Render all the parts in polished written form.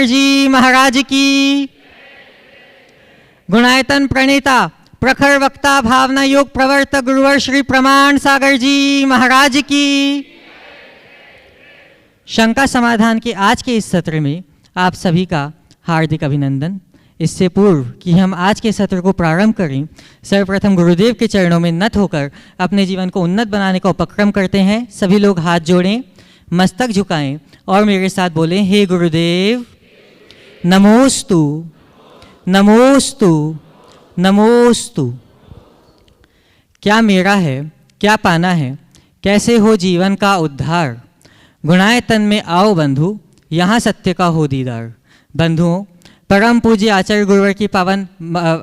सागर जी महाराज की। गुणायतन प्रणेता प्रखर वक्ता भावना योग प्रवर्तक गुरुवर श्री प्रमाण सागर जी महाराज की। शंका समाधान के आज के इस सत्र में आप सभी का हार्दिक अभिनंदन। इससे पूर्व कि हम आज के सत्र को प्रारंभ करें, सर्वप्रथम गुरुदेव के चरणों में नत होकर अपने जीवन को उन्नत बनाने का उपक्रम करते हैं। सभी लोग हाथ जोड़ें, मस्तक झुकाएं और मेरे साथ बोलें, हे गुरुदेव नमोस्तु नमोस्तु नमोस्तु। क्या मेरा है, क्या पाना है, कैसे हो जीवन का उद्धार। गुणायतन में आओ बंधु, यहाँ सत्य का हो दीदार। बंधुओं, परम पूज्य आचार्य गुरुवर की पावन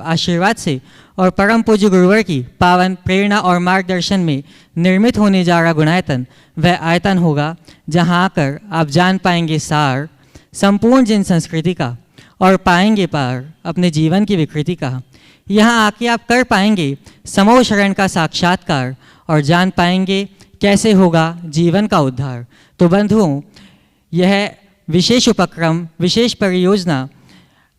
आशीर्वाद से और परम पूज्य गुरुवर की पावन प्रेरणा और मार्गदर्शन में निर्मित होने जा रहा गुणायतन वह आयतन होगा जहाँ आकर आप जान पाएंगे सार संपूर्ण जिन संस्कृति का और पाएंगे पार अपने जीवन की विकृति का। यहाँ आके आप कर पाएंगे समो शरण का साक्षात्कार और जान पाएंगे कैसे होगा जीवन का उद्धार। तो बंधुओं, यह विशेष उपक्रम, विशेष परियोजना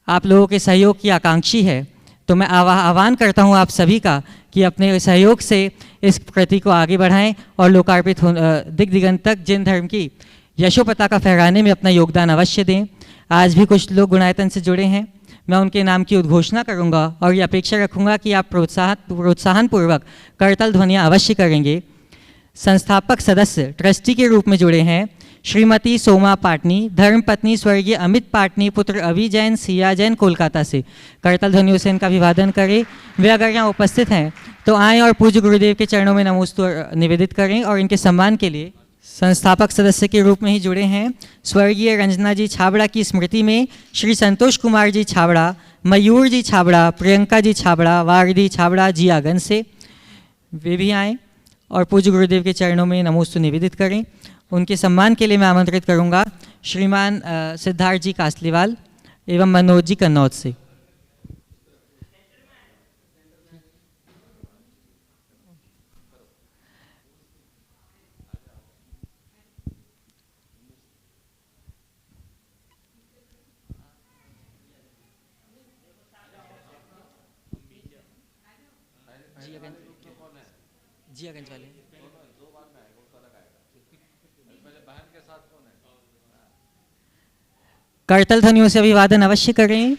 आप लोगों के सहयोग की आकांक्षी है। तो मैं आह्वान करता हूँ आप सभी का कि अपने सहयोग से इस कृति को आगे बढ़ाएं और लोकार्पित दिग दिगंत तक जिन धर्म की यशो पताका फहराने में अपना योगदान अवश्य दें। आज भी कुछ लोग गुणायतन से जुड़े हैं, मैं उनके नाम की उद्घोषणा करूंगा और ये अपेक्षा रखूंगा कि आप प्रोत्साहन पूर्वक करतल ध्वनियाँ अवश्य करेंगे। संस्थापक सदस्य ट्रस्टी के रूप में जुड़े हैं श्रीमती सोमा पाटनी, धर्मपत्नी स्वर्गीय अमित पाटनी, पुत्र अभी जैन, सिया जैन, कोलकाता से। करतल ध्वनियों से इनका अभिवादन करें। वे अगर यहाँ उपस्थित हैं तो आएँ और पूज्य गुरुदेव के चरणों में नमोस्तु निवेदित करें। और इनके सम्मान के लिए संस्थापक सदस्य के रूप में ही जुड़े हैं स्वर्गीय रंजना जी छाबड़ा की स्मृति में श्री संतोष कुमार जी छाबड़ा, मयूर जी छाबड़ा, प्रियंका जी छाबड़ा, वारदी छाबड़ा जियागंज से। वे भी आएँ और पूज्य गुरुदेव के चरणों में नमोस्तु निवेदित करें। उनके सम्मान के लिए मैं आमंत्रित करूंगा श्रीमान सिद्धार्थ जी कासलीवाल एवं मनोज जी कन्नौज से। जियागंज वाले करतल ध्वनियों से अभिवादन अवश्य करें।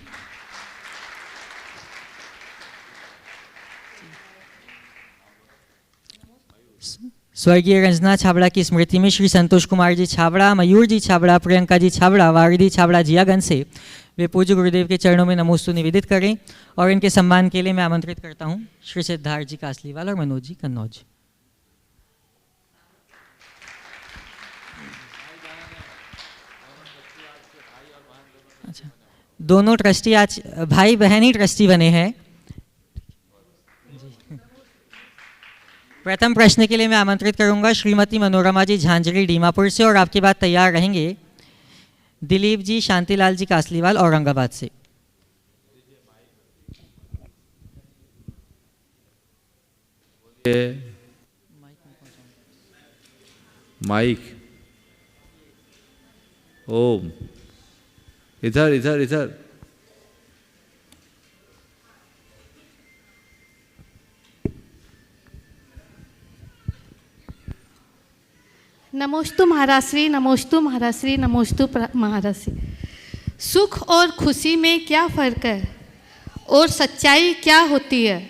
स्वर्गीय रंजना छाबड़ा की स्मृति में श्री संतोष कुमार जी छाबड़ा, मयूर जी छाबड़ा, प्रियंका जी छाबड़ा, वारदी छाबड़ा जियागंज से वे पूज्य गुरुदेव के चरणों में नमोस्तु निवेदित करें। और इनके सम्मान के लिए मैं आमंत्रित करता हूं श्री सिद्धार्थ जी कासलीवाल और मनोज जी कन्नौज। अच्छा, दोनों ट्रस्टी आज भाई बहन ही ट्रस्टी बने हैं। प्रथम प्रश्न के लिए मैं आमंत्रित करूंगा श्रीमती मनोरमा जी झांझरी दीमापुर से और आपके बाद तैयार रहेंगे दिलीप जी शांतिलाल जी कासलीवाल औरंगाबाद से। माइक ओम इधर इधर इधर। नमोस्तु महाराश्री, नमोस्तु महाराश्री, नमोस्तु महाराश्री। सुख और खुशी में क्या फ़र्क है और सच्चाई क्या होती है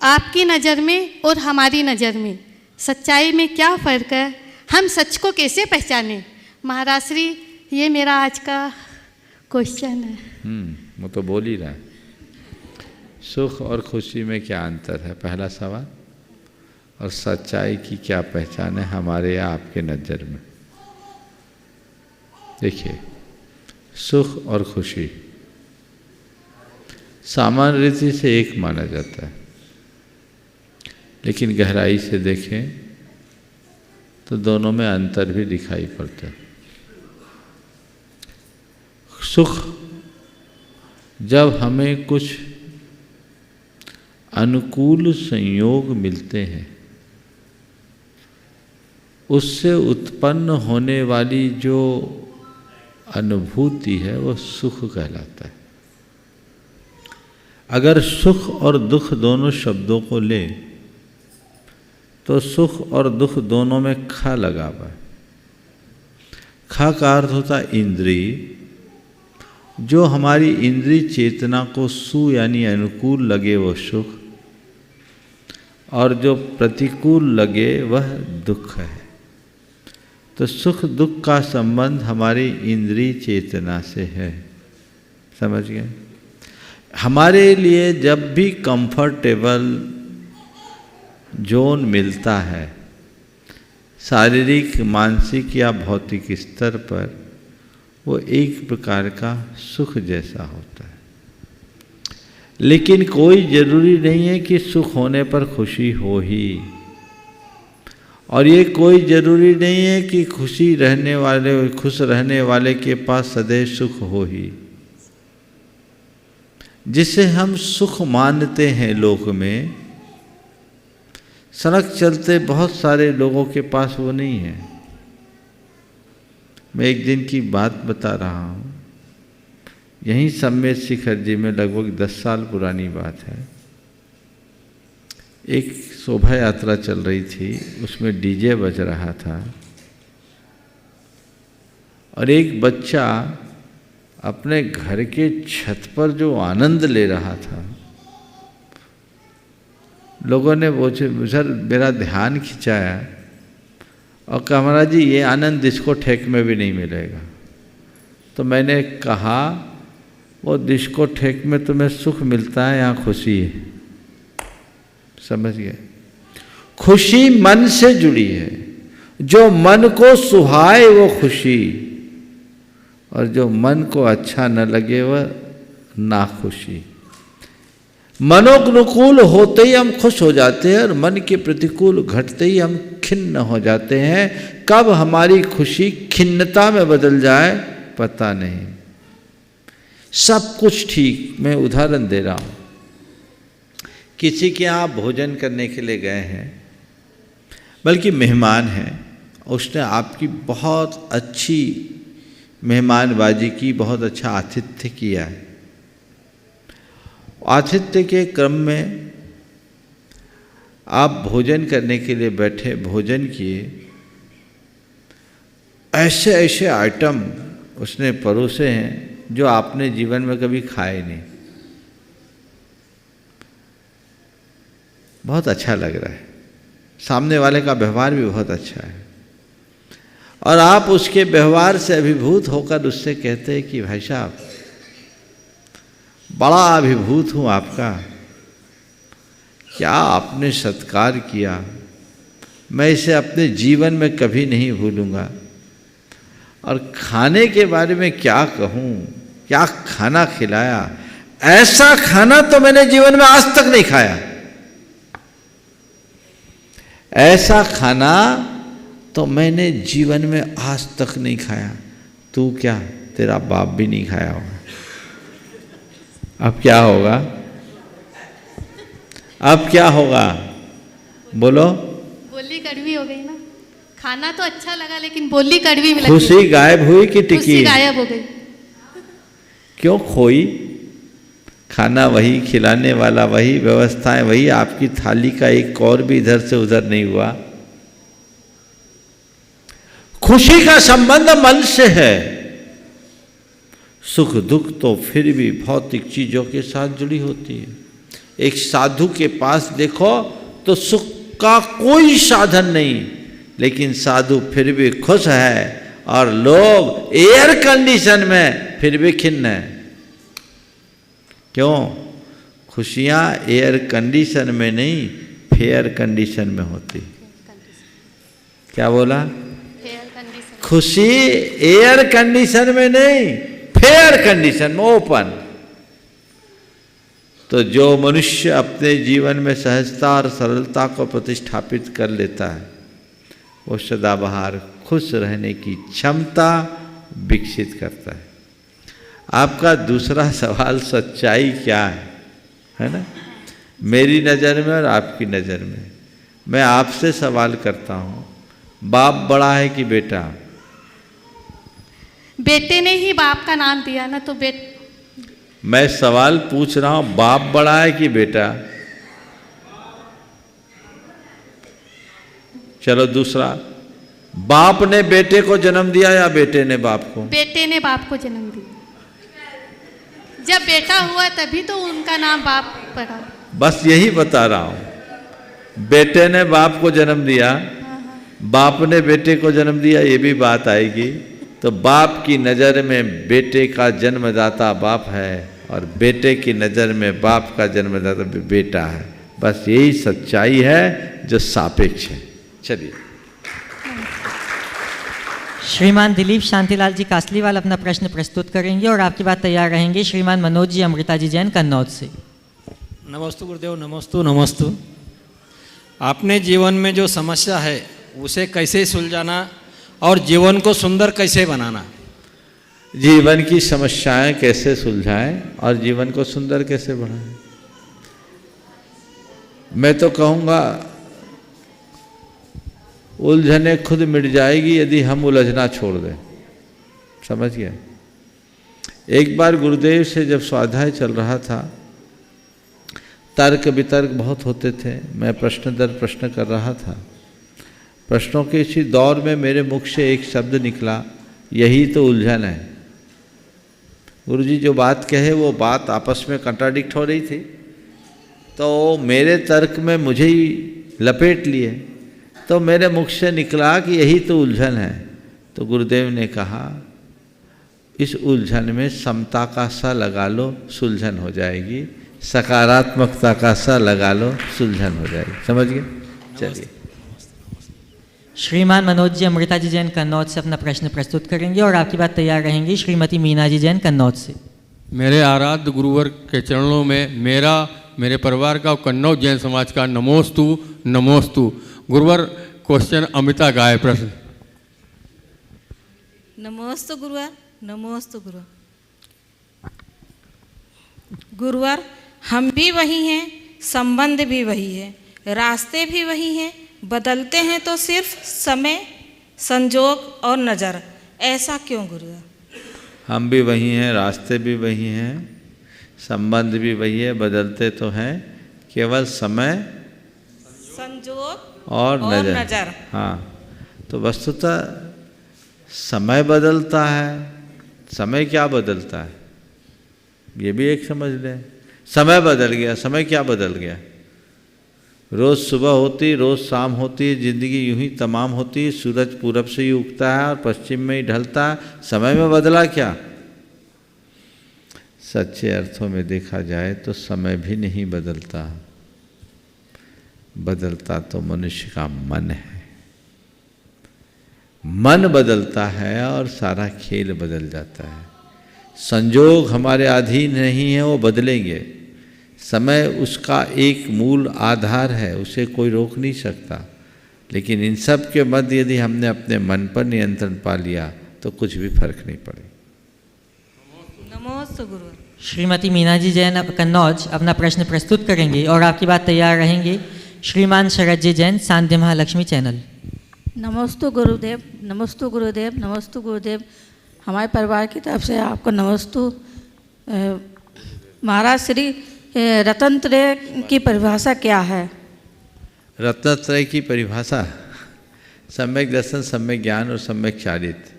आपकी नज़र में और हमारी नज़र में? सच्चाई में क्या फ़र्क है, हम सच को कैसे पहचानें? महाराश्री, ये मेरा आज का क्वेश्चन है। वो तो बोल ही रहा है। सुख और खुशी में क्या अंतर है, पहला सवाल। और सच्चाई की क्या पहचान है हमारे या आपके नज़र में? देखिए, सुख और खुशी सामान्य रीति से एक माना जाता है, लेकिन गहराई से देखें तो दोनों में अंतर भी दिखाई पड़ता है। सुख जब हमें कुछ अनुकूल संयोग मिलते हैं, उससे उत्पन्न होने वाली जो अनुभूति है वो सुख कहलाता है। अगर सुख और दुख दोनों शब्दों को ले तो सुख और दुख दोनों में ख लगा हुआ है। ख का अर्थ होता है इंद्रिय। जो हमारी इंद्रिय चेतना को सु यानी अनुकूल लगे वो सुख, और जो प्रतिकूल लगे वह दुख है। तो सुख दुख का संबंध हमारी इंद्रिय चेतना से है। समझ गए? हमारे लिए जब भी कंफर्टेबल जोन मिलता है शारीरिक, मानसिक या भौतिक स्तर पर, वो एक प्रकार का सुख जैसा होता है। लेकिन कोई जरूरी नहीं है कि सुख होने पर खुशी हो ही, और ये कोई जरूरी नहीं है कि खुश रहने वाले के पास सदैव सुख हो ही। जिसे हम सुख मानते हैं लोक में, सड़क चलते बहुत सारे लोगों के पास वो नहीं है। मैं एक दिन की बात बता रहा हूँ, यहीं सम्मेद शिखर जी में लगभग 10 साल पुरानी बात है। एक शोभा यात्रा चल रही थी, उसमें डीजे बज रहा था, और एक बच्चा अपने घर के छत पर जो आनंद ले रहा था, लोगों ने सर मेरा ध्यान खिंचाया और कहा महाराज जी ये आनंद डिस्को ठेक में भी नहीं मिलेगा। तो मैंने कहा वो डिस्को ठेक में तुम्हें सुख मिलता है, यहाँ खुशी है। समझ गए? खुशी मन से जुड़ी है। जो मन को सुहाए वो खुशी, और जो मन को अच्छा न लगे वह नाखुशी। मनोनुकूल होते ही हम खुश हो जाते हैं, और मन के प्रतिकूल घटते ही हम खिन्न हो जाते हैं। कब हमारी खुशी खिन्नता में बदल जाए पता नहीं। सब कुछ ठीक। मैं उदाहरण दे रहा हूँ, किसी के यहाँ भोजन करने के लिए गए हैं, बल्कि मेहमान हैं, उसने आपकी बहुत अच्छी मेहमानबाजी की, बहुत अच्छा आतिथ्य किया है। आतिथ्य के क्रम में आप भोजन करने के लिए बैठे, भोजन किए, ऐसे ऐसे आइटम उसने परोसे हैं जो आपने जीवन में कभी खाए नहीं। बहुत अच्छा लग रहा है, सामने वाले का व्यवहार भी बहुत अच्छा है, और आप उसके व्यवहार से अभिभूत होकर उससे कहते हैं कि भाई साहब बड़ा अभिभूत हूँ आपका, क्या आपने सत्कार किया, मैं इसे अपने जीवन में कभी नहीं भूलूंगा। और खाने के बारे में क्या कहूँ, क्या खाना खिलाया, ऐसा खाना तो मैंने जीवन में आज तक नहीं खाया। ऐसा खाना तो मैंने जीवन में आज तक नहीं खाया। तू क्या, तेरा बाप भी नहीं खाया होगा। अब क्या होगा? अब क्या होगा? बोलो। बोली कड़वी हो गई ना। खाना तो अच्छा लगा लेकिन बोली कड़वी में लगी। खुशी गायब हुई कि टिकी? खुशी गायब हो गई। क्यों खोई? खाना वही, खिलाने वाला वही, व्यवस्थाएं वही, आपकी थाली का एक और भी इधर से उधर नहीं हुआ। खुशी का संबंध मन से है। सुख दुख तो फिर भी भौतिक चीजों के साथ जुड़ी होती है। एक साधु के पास देखो तो सुख का कोई साधन नहीं, लेकिन साधु फिर भी खुश है, और लोग एयर कंडीशन में फिर भी खिन्न है। क्यों? खुशियां एयर कंडीशन में नहीं, फेयर कंडीशन में होती। क्या बोला? खुशी एयर कंडीशन में नहीं, फेयर कंडीशन में, ओपन। तो जो मनुष्य अपने जीवन में सहजता और सरलता को प्रतिष्ठापित कर लेता है, वो सदाबहार खुश रहने की क्षमता विकसित करता है। आपका दूसरा सवाल सच्चाई क्या है ना? मेरी नज़र में और आपकी नज़र में। मैं आपसे सवाल करता हूँ, बाप बड़ा है कि बेटा? बेटे ने ही बाप का नाम दिया ना, तो मैं सवाल पूछ रहा हूं, बाप बड़ा है कि बेटा? चलो दूसरा, बाप ने बेटे को जन्म दिया या बेटे ने बाप को? बेटे ने बाप को जन्म दिया। जब बेटा हुआ तभी तो उनका नाम बाप पड़ा। बस यही बता रहा हूं, बेटे ने बाप को जन्म दिया, बाप ने बेटे को जन्म दिया, ये भी बात आएगी। तो बाप की नज़र में बेटे का जन्मदाता बाप है और बेटे की नज़र में बाप का जन्मदाता बेटा है। बस यही सच्चाई है जो सापेक्ष है। चलिए, श्रीमान दिलीप शांतिलाल जी कासलीवाल अपना प्रश्न प्रस्तुत करेंगे और आपकी बात तैयार रहेंगे श्रीमान मनोज जी अमृता जी जैन कन्नौज से। नमस्तु गुरुदेव, नमस्तु नमस्तु। आपने जीवन में जो समस्या है उसे कैसे सुलझाना और जीवन को सुंदर कैसे बनाना, जीवन की समस्याएं कैसे सुलझाएं और जीवन को सुंदर कैसे बनाएं। मैं तो कहूँगा उलझने खुद मिट जाएगी यदि हम उलझना छोड़ दें। समझ गए? एक बार गुरुदेव से जब स्वाध्याय चल रहा था, तर्क वितर्क बहुत होते थे, मैं प्रश्न दर प्रश्न कर रहा था। प्रश्नों के इसी दौर में मेरे मुख से एक शब्द निकला, यही तो उलझन है। गुरुजी जो बात कहे वो बात आपस में कंट्राडिक्ट हो रही थी, तो मेरे तर्क में मुझे ही लपेट लिए, तो मेरे मुख से निकला कि यही तो उलझन है। तो गुरुदेव ने कहा, इस उलझन में समता का सा लगा लो, सुलझन हो जाएगी, सकारात्मकता का सा लगा लो, सुलझन हो जाएगी। समझ गए? चलिए, श्रीमान मनोज जी अमृता जी जैन कन्नौज से अपना प्रश्न प्रस्तुत करेंगे और आपकी बात तैयार रहेंगी श्रीमती मीना जी जैन कन्नौज से। मेरे आराध्य गुरुवर के चरणों में मेरे परिवार का कन्नौज जैन समाज का नमोस्तु नमोस्तु। गुरुवर, क्वेश्चन अमिता गाय प्रश्न। नमोस्तु गुरुवर, नमोस्तु गुरुवर। गुरुवर, हम भी वही हैं, संबंध भी वही है, रास्ते भी वही हैं, बदलते हैं तो सिर्फ समय, संजोग और नज़र। ऐसा क्यों गुरुवर? हम भी वही हैं, रास्ते भी वही हैं, संबंध भी वही है, बदलते तो हैं केवल समय, संजोग और नज़र। हाँ, तो वस्तुतः समय बदलता है। समय क्या बदलता है ये भी एक समझ लें। समय बदल गया, समय क्या बदल गया? रोज़ सुबह होती, रोज़ शाम होती है, ज़िंदगी यूं ही तमाम होती है। सूरज पूरब से ही उगता है और पश्चिम में ही ढलता है। समय में बदला क्या? सच्चे अर्थों में देखा जाए तो समय भी नहीं बदलता, बदलता तो मनुष्य का मन है। मन बदलता है और सारा खेल बदल जाता है। संजोग हमारे अधीन नहीं है, वो बदलेंगे। समय उसका एक मूल आधार है, उसे कोई रोक नहीं सकता। लेकिन इन सब के मध्य यदि हमने अपने मन पर नियंत्रण पा लिया तो कुछ भी फर्क नहीं पड़ेगा। नमोस्तु गुरु। श्रीमती मीना जी जैन कन्नौज अपना प्रश्न प्रस्तुत करेंगे और आपकी बात तैयार रहेंगे श्रीमान शरद जी जैन सांध्य महालक्ष्मी चैनल। नमस्तु गुरुदेव, नमस्तु गुरुदेव, नमस्तु गुरुदेव। हमारे परिवार की तरफ से आपको नमस्तु। महाराज श्री रत्नत्रय की परिभाषा क्या है? रत्नत्रय की परिभाषा सम्यक दर्शन, सम्यक ज्ञान और सम्यक चारित्र।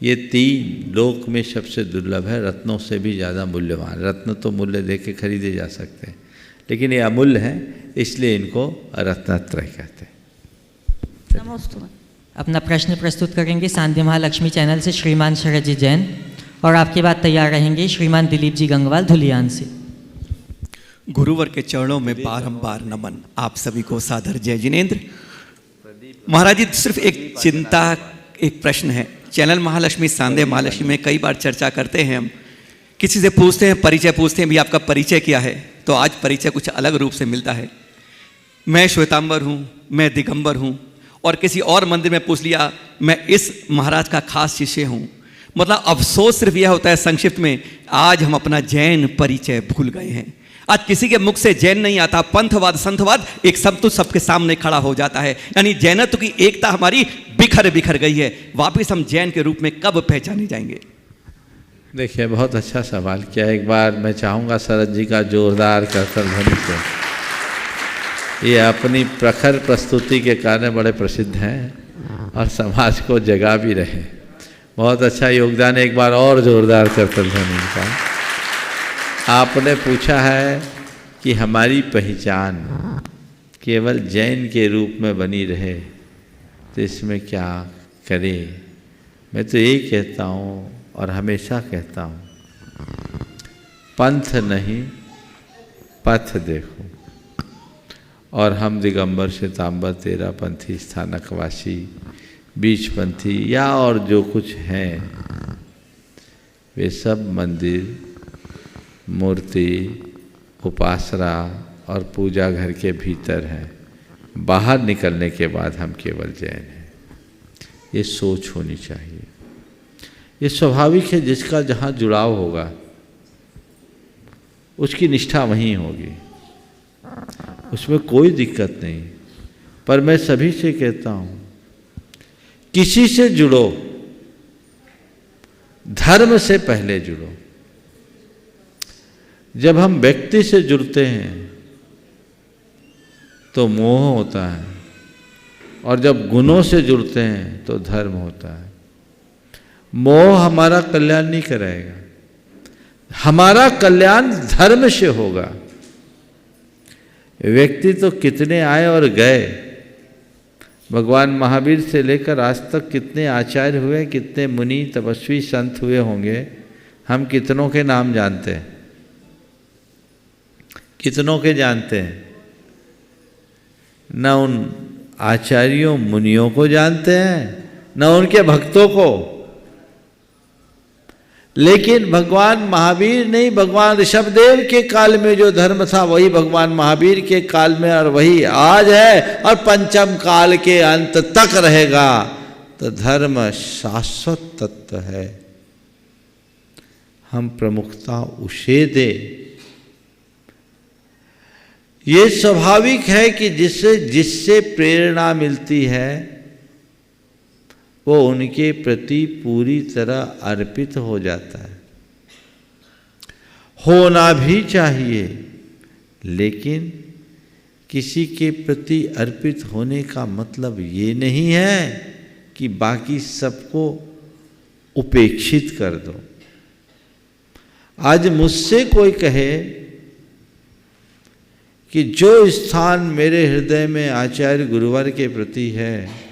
ये तीन लोक में सबसे दुर्लभ है, रत्नों से भी ज़्यादा मूल्यवान। रत्न तो मूल्य दे के खरीदे जा सकते हैं, लेकिन ये अमूल्य है, इसलिए इनको रत्नत्रय कहते हैं। नमस्ते। अपना प्रश्न प्रस्तुत करेंगे सांध्य महालक्ष्मी चैनल से श्रीमान शरद जी जैन और आपकी बात तैयार रहेंगे श्रीमान दिलीप जी गंगवाल धुलियान से। गुरुवर के चरणों में बारंबार नमन। आप सभी को सादर जय जिनेन्द्र। महाराज जी, सिर्फ एक चिंता, एक प्रश्न है। चैनल महालक्ष्मी, सांध्य महालक्ष्मी में कई बार चर्चा करते हैं हम, किसी से पूछते हैं, परिचय पूछते हैं, भी आपका परिचय क्या है? तो आज परिचय कुछ अलग रूप से मिलता है। मैं श्वेतांबर हूँ, मैं दिगंबर हूँ, और किसी और मंदिर में पूछ लिया मैं इस महाराज का खास शिष्य हूँ। मतलब अफसोस सिर्फ यह होता है संक्षिप्त में, आज हम अपना जैन परिचय भूल गए हैं। आज किसी के मुख से जैन नहीं आता, पंथवाद संथवाद एक शब्द तो सबके सामने खड़ा हो जाता है। यानी जैनत्व की एकता हमारी बिखर बिखर बिखर गई है, वापस हम जैन के रूप में कब पहचाने जाएंगे? देखिए, बहुत अच्छा सवाल किया। एक बार मैं चाहूँगा शरद जी का जोरदार करतल ध्वनि से। ये अपनी प्रखर प्रस्तुति के कारण बड़े प्रसिद्ध हैं और समाज को जगा भी रहे। बहुत अच्छा योगदान, एक बार और जोरदार करतल ध्वनि का। आपने पूछा है कि हमारी पहचान केवल जैन के रूप में बनी रहे तो इसमें क्या करें। मैं तो यही कहता हूँ और हमेशा कहता हूँ, पंथ नहीं पथ देखो। और हम दिगंबर श्वेतांबर तेरापंथी, स्थानकवासी, बीचपंथी या और जो कुछ हैं, वे सब मंदिर, मूर्ति, उपासना और पूजा घर के भीतर हैं। बाहर निकलने के बाद हम केवल जैन हैं। ये सोच होनी चाहिए। ये स्वाभाविक है, जिसका जहाँ जुड़ाव होगा उसकी निष्ठा वहीं होगी, उसमें कोई दिक्कत नहीं। पर मैं सभी से कहता हूँ, किसी से जुड़ो, धर्म से पहले जुड़ो। जब हम व्यक्ति से जुड़ते हैं तो मोह होता है, और जब गुणों से जुड़ते हैं तो धर्म होता है। मोह हमारा कल्याण नहीं कराएगा, हमारा कल्याण धर्म से होगा। व्यक्ति तो कितने आए और गए, भगवान महावीर से लेकर आज तक कितने आचार्य हुए, कितने मुनि तपस्वी संत हुए होंगे, हम कितनों के नाम जानते हैं? कितनों के जानते हैं? न उन आचार्यों मुनियों को जानते हैं, न उनके भक्तों को। लेकिन भगवान महावीर नहीं, भगवान ऋषभदेव के काल में जो धर्म था वही भगवान महावीर के काल में और वही आज है और पंचम काल के अंत तक रहेगा। तो धर्म शाश्वत तत्व है, हम प्रमुखता उसे दे। ये स्वाभाविक है कि जिससे प्रेरणा मिलती है वो उनके प्रति पूरी तरह अर्पित हो जाता है। होना भी चाहिए, लेकिन किसी के प्रति अर्पित होने का मतलब ये नहीं है कि बाकी सबको उपेक्षित कर दो। आज मुझसे कोई कहे कि जो स्थान मेरे हृदय में आचार्य गुरुवर के प्रति है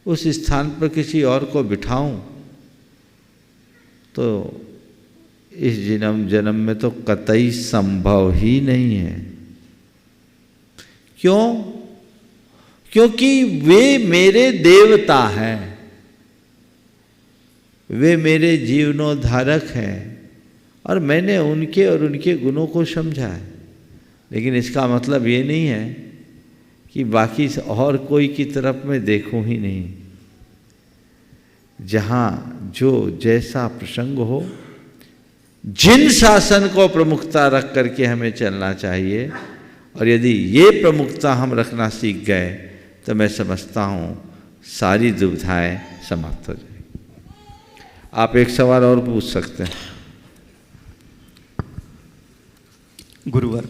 उस स्थान पर किसी और को बिठाऊं, तो इस जन्म में तो कतई संभव ही नहीं है। क्यों? क्योंकि वे मेरे देवता हैं, वे मेरे जीवनोद्धारक हैं और मैंने उनके और उनके गुणों को समझा है। लेकिन इसका मतलब ये नहीं है कि बाकी और कोई की तरफ मैं देखूं ही नहीं। जहाँ जो जैसा प्रसंग हो, जिन शासन को प्रमुखता रख करके हमें चलना चाहिए, और यदि ये प्रमुखता हम रखना सीख गए तो मैं समझता हूँ सारी दुविधाएं समाप्त हो जाएगी। आप एक सवाल और पूछ सकते हैं। गुरुवर,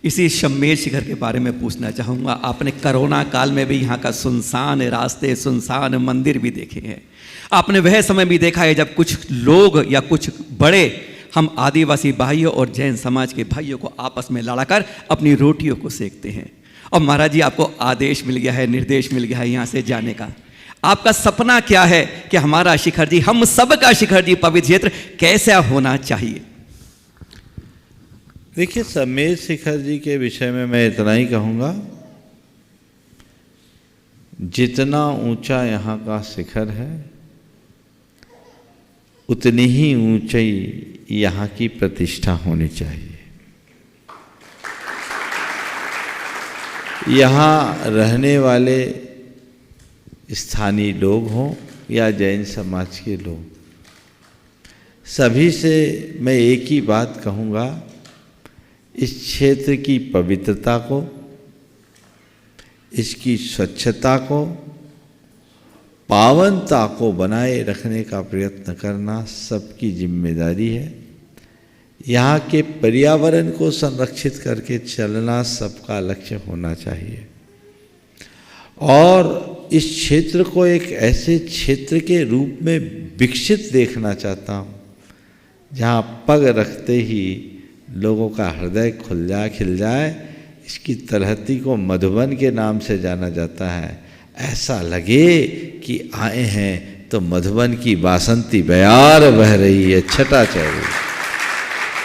इसी शम्मेर शिखर के बारे में पूछना चाहूँगा। आपने कोरोना काल में भी यहाँ का सुनसान रास्ते, सुनसान मंदिर भी देखे हैं। आपने वह समय भी देखा है जब कुछ लोग या कुछ बड़े हम आदिवासी भाइयों और जैन समाज के भाइयों को आपस में लड़ाकर अपनी रोटियों को सेकते हैं। और महाराज जी, आपको आदेश मिल गया है, निर्देश मिल गया है यहाँ से जाने का। आपका सपना क्या है कि हमारा शिखर जी, हम सबका शिखर जी, पवित्र क्षेत्र कैसा होना चाहिए? देखिए, सम्मेद शिखर जी के विषय में मैं इतना ही कहूँगा, जितना ऊंचा यहाँ का शिखर है उतनी ही ऊंचाई यहाँ की प्रतिष्ठा होनी चाहिए। यहाँ रहने वाले स्थानीय लोग हों या जैन समाज के लोग, सभी से मैं एक ही बात कहूँगा, इस क्षेत्र की पवित्रता को, इसकी स्वच्छता को, पावनता को बनाए रखने का प्रयत्न करना सबकी जिम्मेदारी है। यहाँ के पर्यावरण को संरक्षित करके चलना सबका लक्ष्य होना चाहिए। और इस क्षेत्र को एक ऐसे क्षेत्र के रूप में विकसित देखना चाहता हूँ जहाँ पग रखते ही लोगों का हृदय खिल जाए। इसकी तलहटी को मधुबन के नाम से जाना जाता है। ऐसा लगे कि आए हैं तो मधुबन की बासंती बयार बह रही है, छटा चाहिए।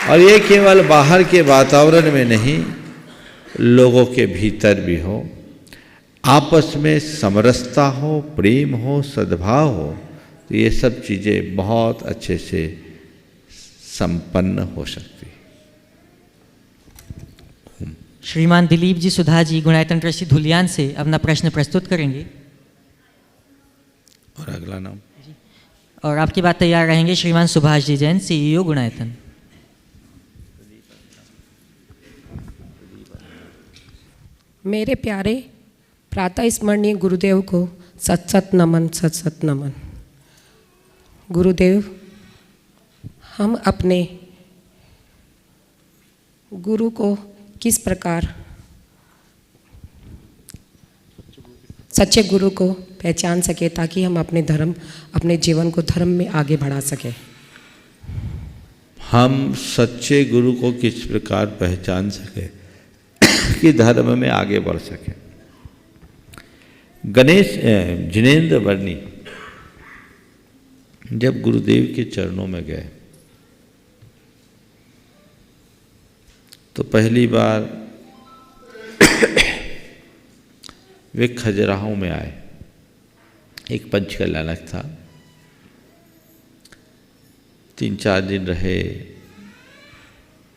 और ये केवल बाहर के वातावरण में नहीं, लोगों के भीतर भी हो, आपस में समरसता हो, प्रेम हो, सद्भाव हो, तो ये सब चीज़ें बहुत अच्छे से संपन्न हो सकती। श्रीमान दिलीप जी सुधा जी गुणायतन ट्रस्टी धुलियान से अपना प्रश्न प्रस्तुत करेंगे। और अगला नाम। और आपकी बात तैयार रहेंगे श्रीमान सुभाष जी जैन, CEO गुणायतन। मेरे प्यारे प्रातः स्मरणीय गुरुदेव को सत सत नमन, सत सत नमन। गुरुदेव, हम अपने गुरु को किस प्रकार, सच्चे गुरु को पहचान सके ताकि हम अपने जीवन को धर्म में आगे बढ़ा सके? हम सच्चे गुरु को किस प्रकार पहचान सके कि धर्म में आगे बढ़ सके? जिनेंद्र वर्णी जब गुरुदेव के चरणों में गए तो पहली बार वे खजुराहो में आए। एक पंच कल्याणक था, 3-4 दिन रहे,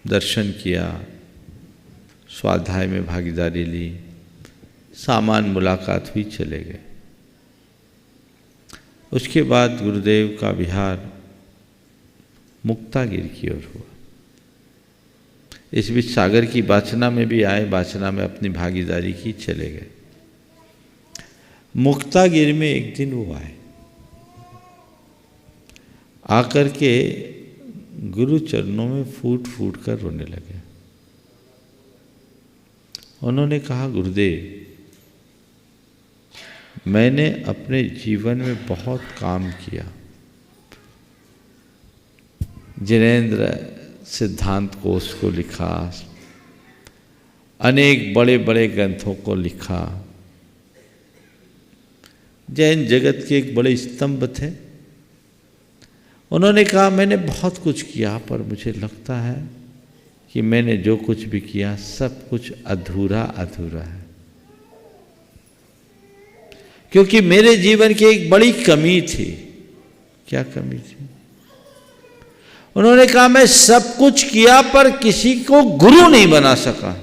दर्शन किया, स्वाध्याय में भागीदारी ली, सामान्य मुलाकात हुई, चले गए। उसके बाद गुरुदेव का विहार मुक्तागिर की ओर हुआ। इस बीच सागर की बाचना में भी आए, बाचना में अपनी भागीदारी की, चले गए। मुक्तागिर में एक दिन वो आए, आकर के गुरु चरणों में फूट फूट कर रोने लगे। उन्होंने कहा, गुरुदेव, मैंने अपने जीवन में बहुत काम किया, जिनेंद्र सिद्धांत कोश को लिखा, अनेक बड़े बड़े ग्रंथों को लिखा, जैन जगत के एक बड़े स्तंभ थे। उन्होंने कहा, मैंने बहुत कुछ किया, पर मुझे लगता है कि मैंने जो कुछ भी किया सब कुछ अधूरा अधूरा है, क्योंकि मेरे जीवन की एक बड़ी कमी थी। क्या कमी थी? उन्होंने कहा, मैं सब कुछ किया पर किसी को गुरु नहीं बना सका,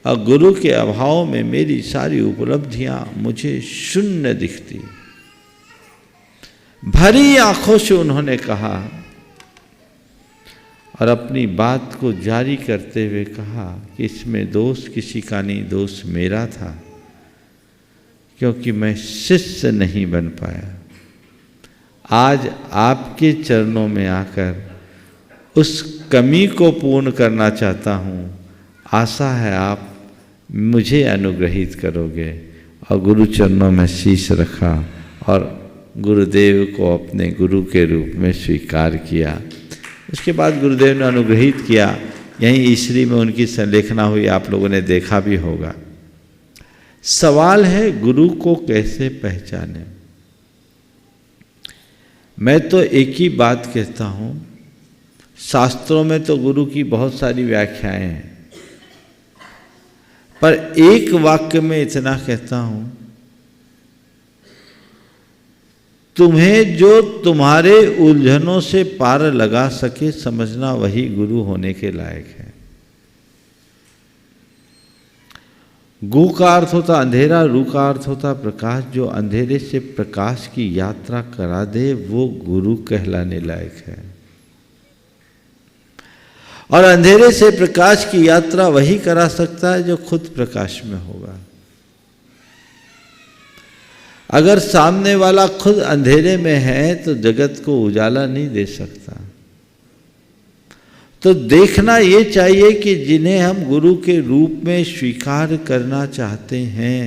और गुरु के अभाव में मेरी सारी उपलब्धियां मुझे शून्य दिखती। भरी आंखों से उन्होंने कहा और अपनी बात को जारी करते हुए कहा कि इसमें दोष किसी का नहीं, दोष मेरा था, क्योंकि मैं शिष्य नहीं बन पाया। आज आपके चरणों में आकर उस कमी को पूर्ण करना चाहता हूँ। आशा है आप मुझे अनुग्रहित करोगे। और गुरु चरणों में शीश रखा और गुरुदेव को अपने गुरु के रूप में स्वीकार किया। उसके बाद गुरुदेव ने अनुग्रहित किया। यहीं ईश्वरी में उनकी संलेखना हुई, आप लोगों ने देखा भी होगा। सवाल है, गुरु को कैसे पहचाने? मैं तो एक ही बात कहता हूँ, शास्त्रों में तो गुरु की बहुत सारी व्याख्याएं हैं, पर एक वाक्य में इतना कहता हूँ, तुम्हें जो तुम्हारे उलझनों से पार लगा सके, समझना वही गुरु होने के लायक है। गु का अर्थ होता अंधेरा, रू का अर्थ होता प्रकाश। जो अंधेरे से प्रकाश की यात्रा करा दे वो गुरु कहलाने लायक है। और अंधेरे से प्रकाश की यात्रा वही करा सकता है जो खुद प्रकाश में होगा। अगर सामने वाला खुद अंधेरे में है तो जगत को उजाला नहीं दे सकता। तो देखना ये चाहिए कि जिन्हें हम गुरु के रूप में स्वीकार करना चाहते हैं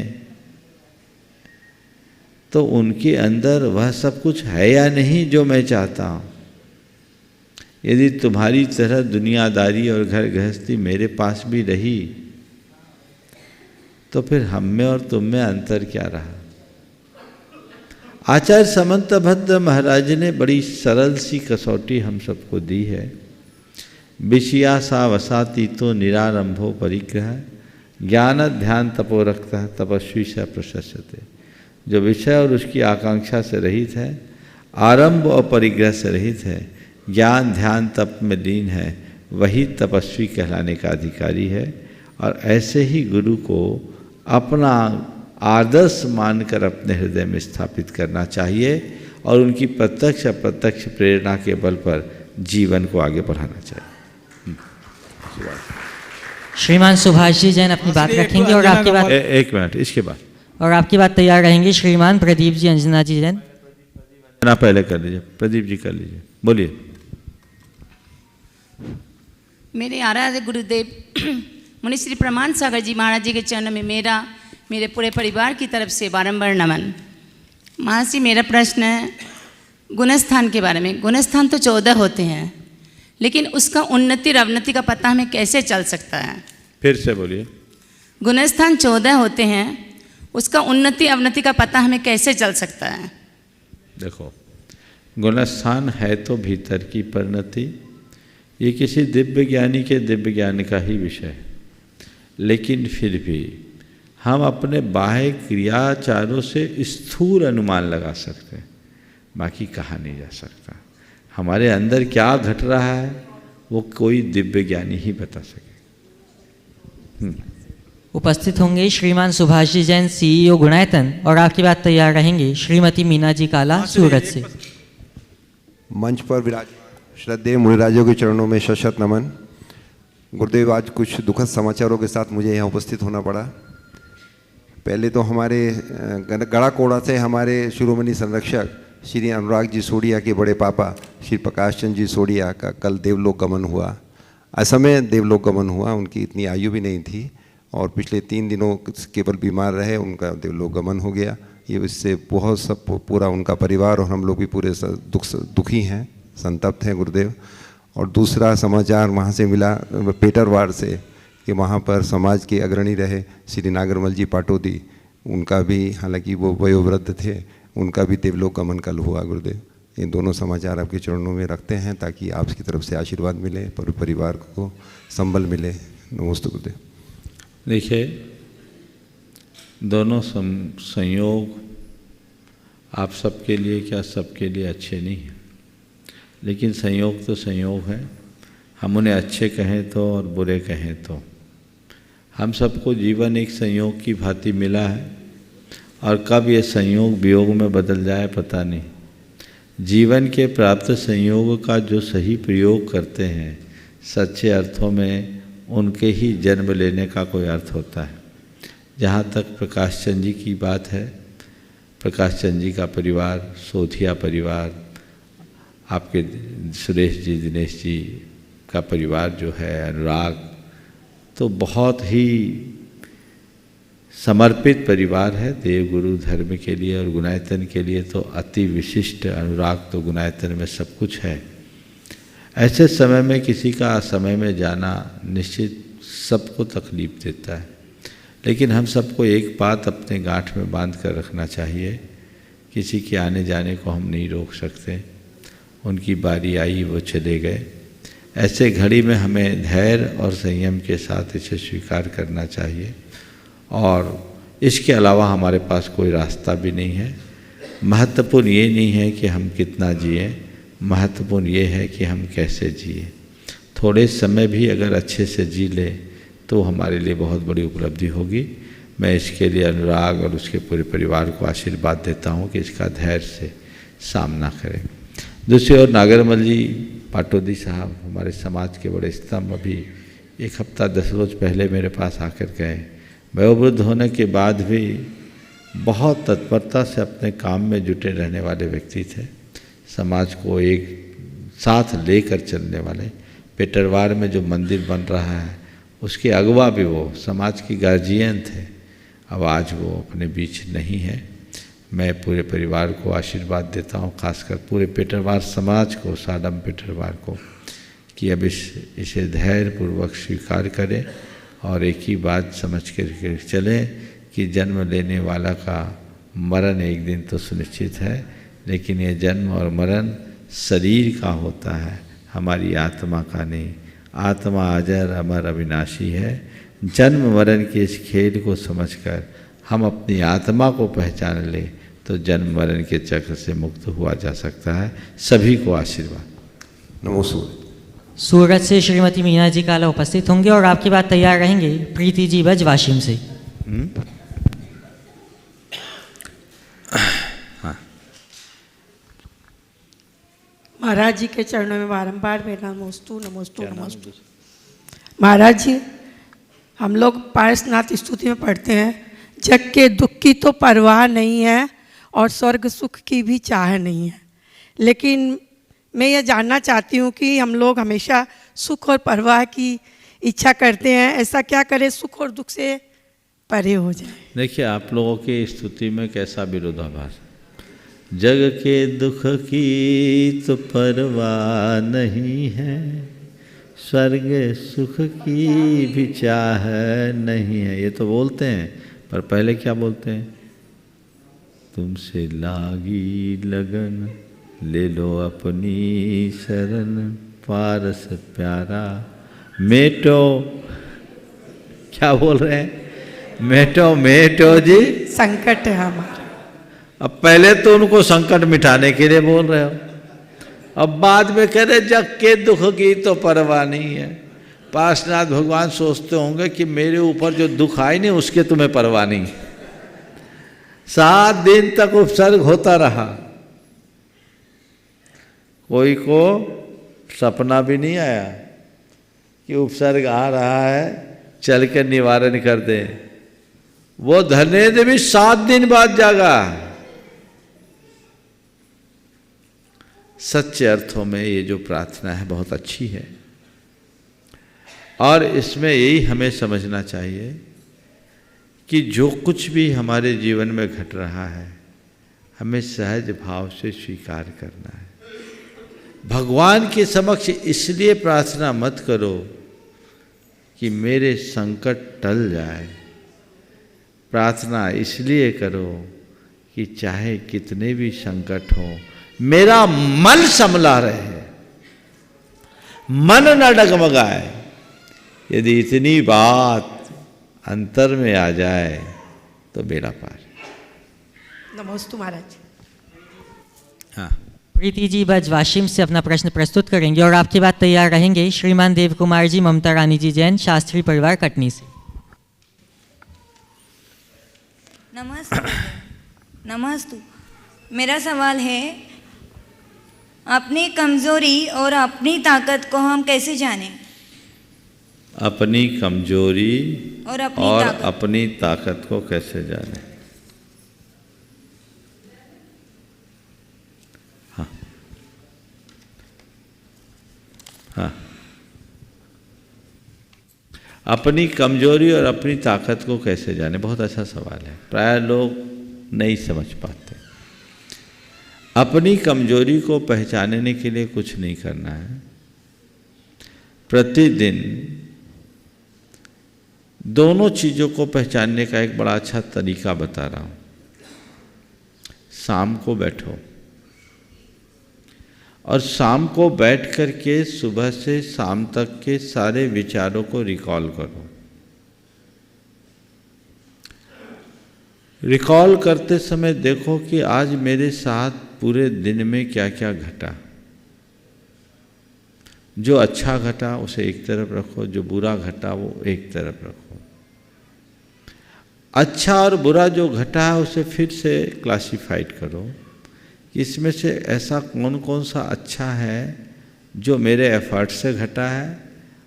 तो उनके अंदर वह सब कुछ है या नहीं जो मैं चाहता हूं। यदि तुम्हारी तरह दुनियादारी और घर गृहस्थी मेरे पास भी रही तो फिर हम में और तुम में अंतर क्या रहा। आचार्य समंतभद्र महाराज ने बड़ी सरल सी कसौटी हम सबको दी है। विषया सा वसाती तो निरारंभो परिग्रह ज्ञान ध्यान तपो रखता तपस्वी से प्रशस्यते। जो विषय और उसकी आकांक्षा से रहित है, आरंभ और परिग्रह से रहित है, ज्ञान ध्यान तप में लीन है, वही तपस्वी कहलाने का अधिकारी है। और ऐसे ही गुरु को अपना आदर्श मानकर अपने हृदय में स्थापित करना चाहिए और उनकी प्रत्यक्ष अप्रत्यक्ष प्रेरणा के बल पर जीवन को आगे बढ़ाना चाहिए। श्रीमान सुभाष जी जैन अपनी बात रखेंगे और आपकी बात एक मिनट इसके बाद और आपकी बात तैयार रहेंगे श्रीमान प्रदीप जी अंजना जी जैन। ना पहले कर लीजिए, प्रदीप जी कर लीजिए, बोलिए। मेरे आराध्य गुरुदेव मुनि श्री प्रमाण सागर जी महाराज जी के चरणों में मेरे पूरे परिवार की तरफ से बारंबार नमन। महाराज जी मेरा प्रश्न है गुणस्थान के बारे में। गुणस्थान तो 14 होते हैं, लेकिन उसका उन्नति और अवनति का पता हमें कैसे चल सकता है? फिर से बोलिए। गुणस्थान 14 होते हैं, उसका उन्नति अवनति का पता हमें कैसे चल सकता है? देखो, गुणस्थान है तो भीतर की परिणति, ये किसी दिव्य ज्ञानी के दिव्य ज्ञान का ही विषय है। लेकिन फिर भी हम अपने बाह्य क्रियाचारों से स्थूल अनुमान लगा सकते हैं, बाकी कहा नहीं जा सकता। हमारे अंदर क्या घट रहा है वो कोई दिव्य ज्ञानी ही बता सके। उपस्थित होंगे श्रीमान सुभाष जी जैन CEO गुणायतन और आपकी बात तैयार रहेंगी श्रीमती मीना जी काला सूरत से। मंच पर विराज श्रद्धेय मुनिराजों के चरणों में शत नमन। गुरुदेव, आज कुछ दुखद समाचारों के साथ मुझे यहाँ उपस्थित होना पड़ा। पहले तो हमारे गड़ा कोड़ा से हमारे शिरोमणि संरक्षक श्री अनुराग जी सोडिया के बड़े पापा श्री प्रकाश चंद जी सोडिया का कल देवलोक गमन हुआ। असमय देवलोक गमन हुआ, उनकी इतनी आयु भी नहीं थी और पिछले 3 दिनों केवल बीमार रहे, उनका देवलोक गमन हो गया। ये इससे बहुत सब पूरा उनका परिवार और हम लोग भी पूरे दुखी हैं, संतप्त हैं गुरुदेव। और दूसरा समाचार वहाँ से मिला पेटरवार से कि वहाँ पर समाज के अग्रणी रहे श्री नागरमल जी पाटोदी, उनका भी, हालांकि वो वयोवृद्ध थे, उनका भी देवलोक गमन कल हुआ गुरुदेव। ये दोनों समाचार आपके चरणों में रखते हैं ताकि आपकी तरफ से आशीर्वाद मिले, परिवार को संबल मिले। नमस्ते गुरुदेव। देखिए, दोनों संयोग आप सबके लिए क्या सबके लिए अच्छे नहीं हैं, लेकिन संयोग तो संयोग है। हम उन्हें अच्छे कहें तो और बुरे कहें तो। हम सबको जीवन एक संयोग की भांति मिला है और कब ये संयोग वियोग में बदल जाए पता नहीं। जीवन के प्राप्त संयोग का जो सही प्रयोग करते हैं, सच्चे अर्थों में उनके ही जन्म लेने का कोई अर्थ होता है। जहाँ तक प्रकाश चंद जी की बात है, प्रकाश चंद जी का परिवार, सोथिया परिवार, आपके सुरेश जी, दिनेश जी का परिवार जो है, अनुराग, तो बहुत ही समर्पित परिवार है देव गुरु धर्म के लिए और गुणायतन के लिए तो अति विशिष्ट। अनुराग तो गुणायतन में सब कुछ है। ऐसे समय में किसी का असमय में जाना निश्चित सबको तकलीफ देता है, लेकिन हम सबको एक बात अपने गांठ में बांध कर रखना चाहिए, किसी के आने जाने को हम नहीं रोक सकते। उनकी बारी आई, वो चले गए। ऐसे घड़ी में हमें धैर्य और संयम के साथ इसे स्वीकार करना चाहिए और इसके अलावा हमारे पास कोई रास्ता भी नहीं है। महत्वपूर्ण ये नहीं है कि हम कितना जिए, महत्वपूर्ण ये है कि हम कैसे जिए। थोड़े समय भी अगर अच्छे से जी ले तो हमारे लिए बहुत बड़ी उपलब्धि होगी। मैं इसके लिए अनुराग और उसके पूरे परिवार को आशीर्वाद देता हूँ कि इसका धैर्य से सामना करें। दूसरी ओर नागरमल जी पाटोदी साहब हमारे समाज के बड़े स्तंभ अभी 1 हफ्ता 10 रोज पहले मेरे पास आकर गए। वयोवृद्ध होने के बाद भी बहुत तत्परता से अपने काम में जुटे रहने वाले व्यक्ति थे, समाज को एक साथ लेकर चलने वाले। पेटरवार में जो मंदिर बन रहा है उसके अगवा भी वो समाज की गार्जियन थे। अब आज वो अपने बीच नहीं है। मैं पूरे परिवार को आशीर्वाद देता हूँ, खासकर पूरे पेटरवार समाज को, साडम पेटरवार को, कि अब इसे धैर्यपूर्वक स्वीकार करें और एक ही बात समझ कर चलें कि जन्म लेने वाला का मरण एक दिन तो सुनिश्चित है, लेकिन ये जन्म और मरण शरीर का होता है, हमारी आत्मा का नहीं। आत्मा अजर अमर अविनाशी है। जन्म मरण के इस खेल को समझकर हम अपनी आत्मा को पहचान लें तो जन्म मरण के चक्र से मुक्त हुआ जा सकता है। सभी को आशीर्वाद। नमस्कार। सूरत से श्रीमती मीना जी काला उपस्थित होंगे और आपकी बात तैयार रहेंगे प्रीति जी बज वाशिम से। महाराज जी के चरणों में बारंबार मेरा नमोस्तु नमोस्तु नमोस्तु। महाराज जी, हम लोग पारसनाथ स्तुति में पढ़ते हैं, जग के दुख की तो परवाह नहीं है और स्वर्ग सुख की भी चाह नहीं है, लेकिन मैं ये जानना चाहती हूँ कि हम लोग हमेशा सुख और परवाह की इच्छा करते हैं, ऐसा क्या करें सुख और दुख से परे हो जाए। देखिए, आप लोगों की स्तुति में कैसा विरोधाभास। जग के दुख की तो परवाह नहीं है, स्वर्ग सुख की भी चाह नहीं है, ये तो बोलते हैं, पर पहले क्या बोलते हैं? तुमसे लागी लगन ले लो अपनी शरण, पारस प्यारा मेटो। क्या बोल रहे हैं? मेटो मेटो जी संकट है हमारा। अब पहले तो उनको संकट मिटाने के लिए बोल रहे हो, अब बाद में कह रहे जग के दुख की तो परवाह नहीं है। पार्श्वनाथ भगवान सोचते होंगे कि मेरे ऊपर जो दुख आए नहीं उसके तुम्हें परवाह नहीं। 7 दिन तक उपसर्ग होता रहा, कोई को सपना भी नहीं आया कि उपसर्ग आ रहा है, चल के निवारण कर दे। वो धनेन्द्र भी 7 दिन बाद जागा। सच्चे अर्थों में ये जो प्रार्थना है बहुत अच्छी है, और इसमें यही हमें समझना चाहिए कि जो कुछ भी हमारे जीवन में घट रहा है हमें सहज भाव से स्वीकार करना है। भगवान के समक्ष इसलिए प्रार्थना मत करो कि मेरे संकट टल जाए, प्रार्थना इसलिए करो कि चाहे कितने भी संकट हो मेरा मन संभला रहे, मन न डगमगाए। यदि इतनी बात अंतर में आ जाए तो बेड़ा पार। नमोस्तु महाराज। हाँ, प्रीति जी बज वाशिम से अपना प्रश्न प्रस्तुत करेंगे और आपकी बात तैयार रहेंगे श्रीमान देव कुमार जी ममता रानी जी जैन शास्त्री परिवार कटनी से। नमस्ते। मेरा सवाल है, अपनी कमजोरी और अपनी ताकत को हम कैसे जानें? अपनी कमजोरी और अपनी ताकत को कैसे जानें? हाँ हाँ, अपनी कमजोरी और अपनी ताकत को कैसे जाने, बहुत अच्छा सवाल है। प्राय लोग नहीं समझ पाते। अपनी कमजोरी को पहचानने के लिए कुछ नहीं करना है, प्रतिदिन दोनों चीज़ों को पहचानने का एक बड़ा अच्छा तरीका बता रहा हूँ। शाम को बैठो और शाम को बैठ कर के सुबह से शाम तक के सारे विचारों को रिकॉल करो। रिकॉल करते समय देखो कि आज मेरे साथ पूरे दिन में क्या क्या घटा। जो अच्छा घटा उसे एक तरफ रखो, जो बुरा घटा वो एक तरफ रखो। अच्छा और बुरा जो घटा है उसे फिर से क्लासिफाइड करो, इसमें से ऐसा कौन कौन सा अच्छा है जो मेरे एफर्ट से घटा है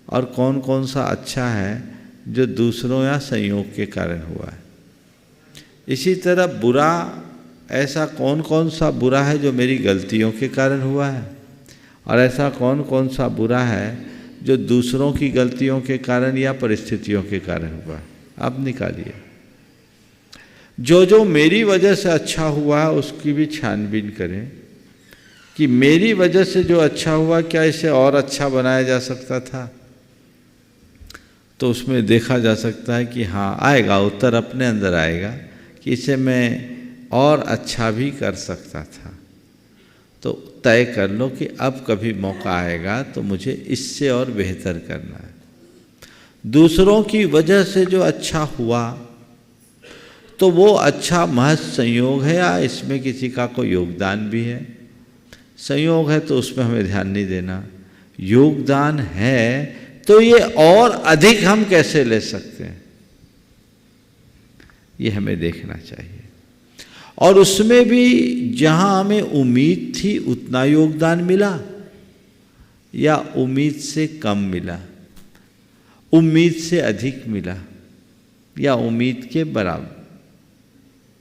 और कौन कौन सा अच्छा है जो दूसरों या संयोग के कारण हुआ है। इसी तरह बुरा, ऐसा कौन कौन सा बुरा है जो मेरी गलतियों के कारण हुआ है, और ऐसा कौन कौन सा बुरा है जो दूसरों की गलतियों के कारण या परिस्थितियों के कारण हुआ है। आप निकालिए। जो जो मेरी वजह से अच्छा हुआ है उसकी भी छानबीन करें कि मेरी वजह से जो अच्छा हुआ क्या इसे और अच्छा बनाया जा सकता था। तो उसमें देखा जा सकता है कि हाँ, आएगा उत्तर, अपने अंदर आएगा कि इसे मैं और अच्छा भी कर सकता था। तो तय कर लो कि अब कभी मौका आएगा तो मुझे इससे और बेहतर करना है। दूसरों की वजह से जो अच्छा हुआ तो वो अच्छा महज संयोग है या इसमें किसी का कोई योगदान भी है। संयोग है तो उसमें हमें ध्यान नहीं देना, योगदान है तो ये और अधिक हम कैसे ले सकते हैं ये हमें देखना चाहिए। और उसमें भी जहां हमें उम्मीद थी उतना योगदान मिला या उम्मीद से कम मिला, उम्मीद से अधिक मिला या उम्मीद के बराबर।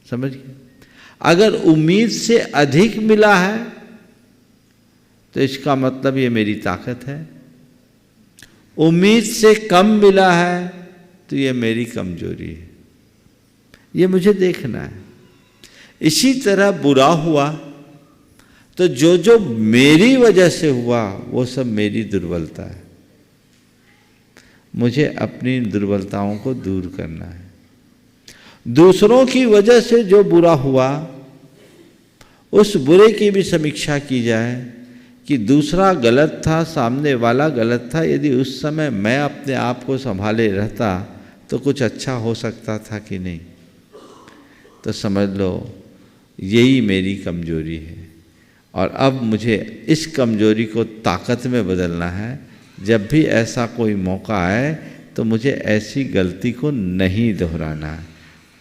समझ गए? अगर उम्मीद से अधिक मिला है तो इसका मतलब ये मेरी ताकत है, उम्मीद से कम मिला है तो ये मेरी कमजोरी है। ये मुझे देखना है। इसी तरह बुरा हुआ तो जो जो मेरी वजह से हुआ वो सब मेरी दुर्बलता है। मुझे अपनी दुर्बलताओं को दूर करना है। दूसरों की वजह से जो बुरा हुआ उस बुरे की भी समीक्षा की जाए कि दूसरा गलत था, सामने वाला गलत था। यदि उस समय मैं अपने आप को संभाले रहता तो कुछ अच्छा हो सकता था कि नहीं। तो समझ लो यही मेरी कमजोरी है और अब मुझे इस कमजोरी को ताकत में बदलना है। जब भी ऐसा कोई मौका आए तो मुझे ऐसी गलती को नहीं दोहराना है।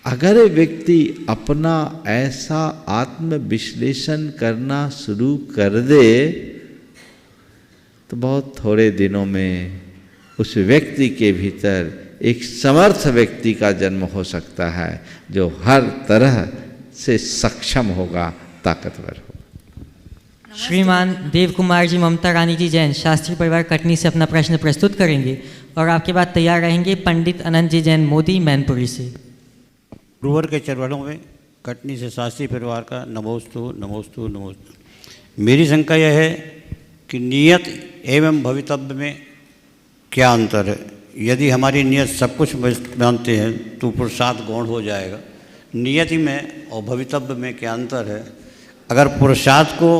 अगर व्यक्ति अपना ऐसा आत्म विश्लेषण करना शुरू कर दे तो बहुत थोड़े दिनों में उस व्यक्ति के भीतर एक समर्थ व्यक्ति का जन्म हो सकता है जो हर तरह से सक्षम होगा, ताकतवर होगा। श्रीमान देव कुमार जी ममता रानी जी जैन शास्त्री परिवार कटनी से अपना प्रश्न प्रस्तुत करेंगे और आपके बाद तैयार रहेंगे पंडित अनंत जी जैन मोदी मैनपुरी से। गुरुवर के चरणों में कटनी से शास्त्री परिवार का नमोस्तु नमोस्तु नमोस्तु। मेरी शंका यह है कि नियत एवं भवितव्य में क्या अंतर है। यदि हमारी नियत सब कुछ मानते हैं तो पुरुषार्थ गौण हो जाएगा। नियति में और भवितव्य में क्या अंतर है। अगर पुरुषार्थ को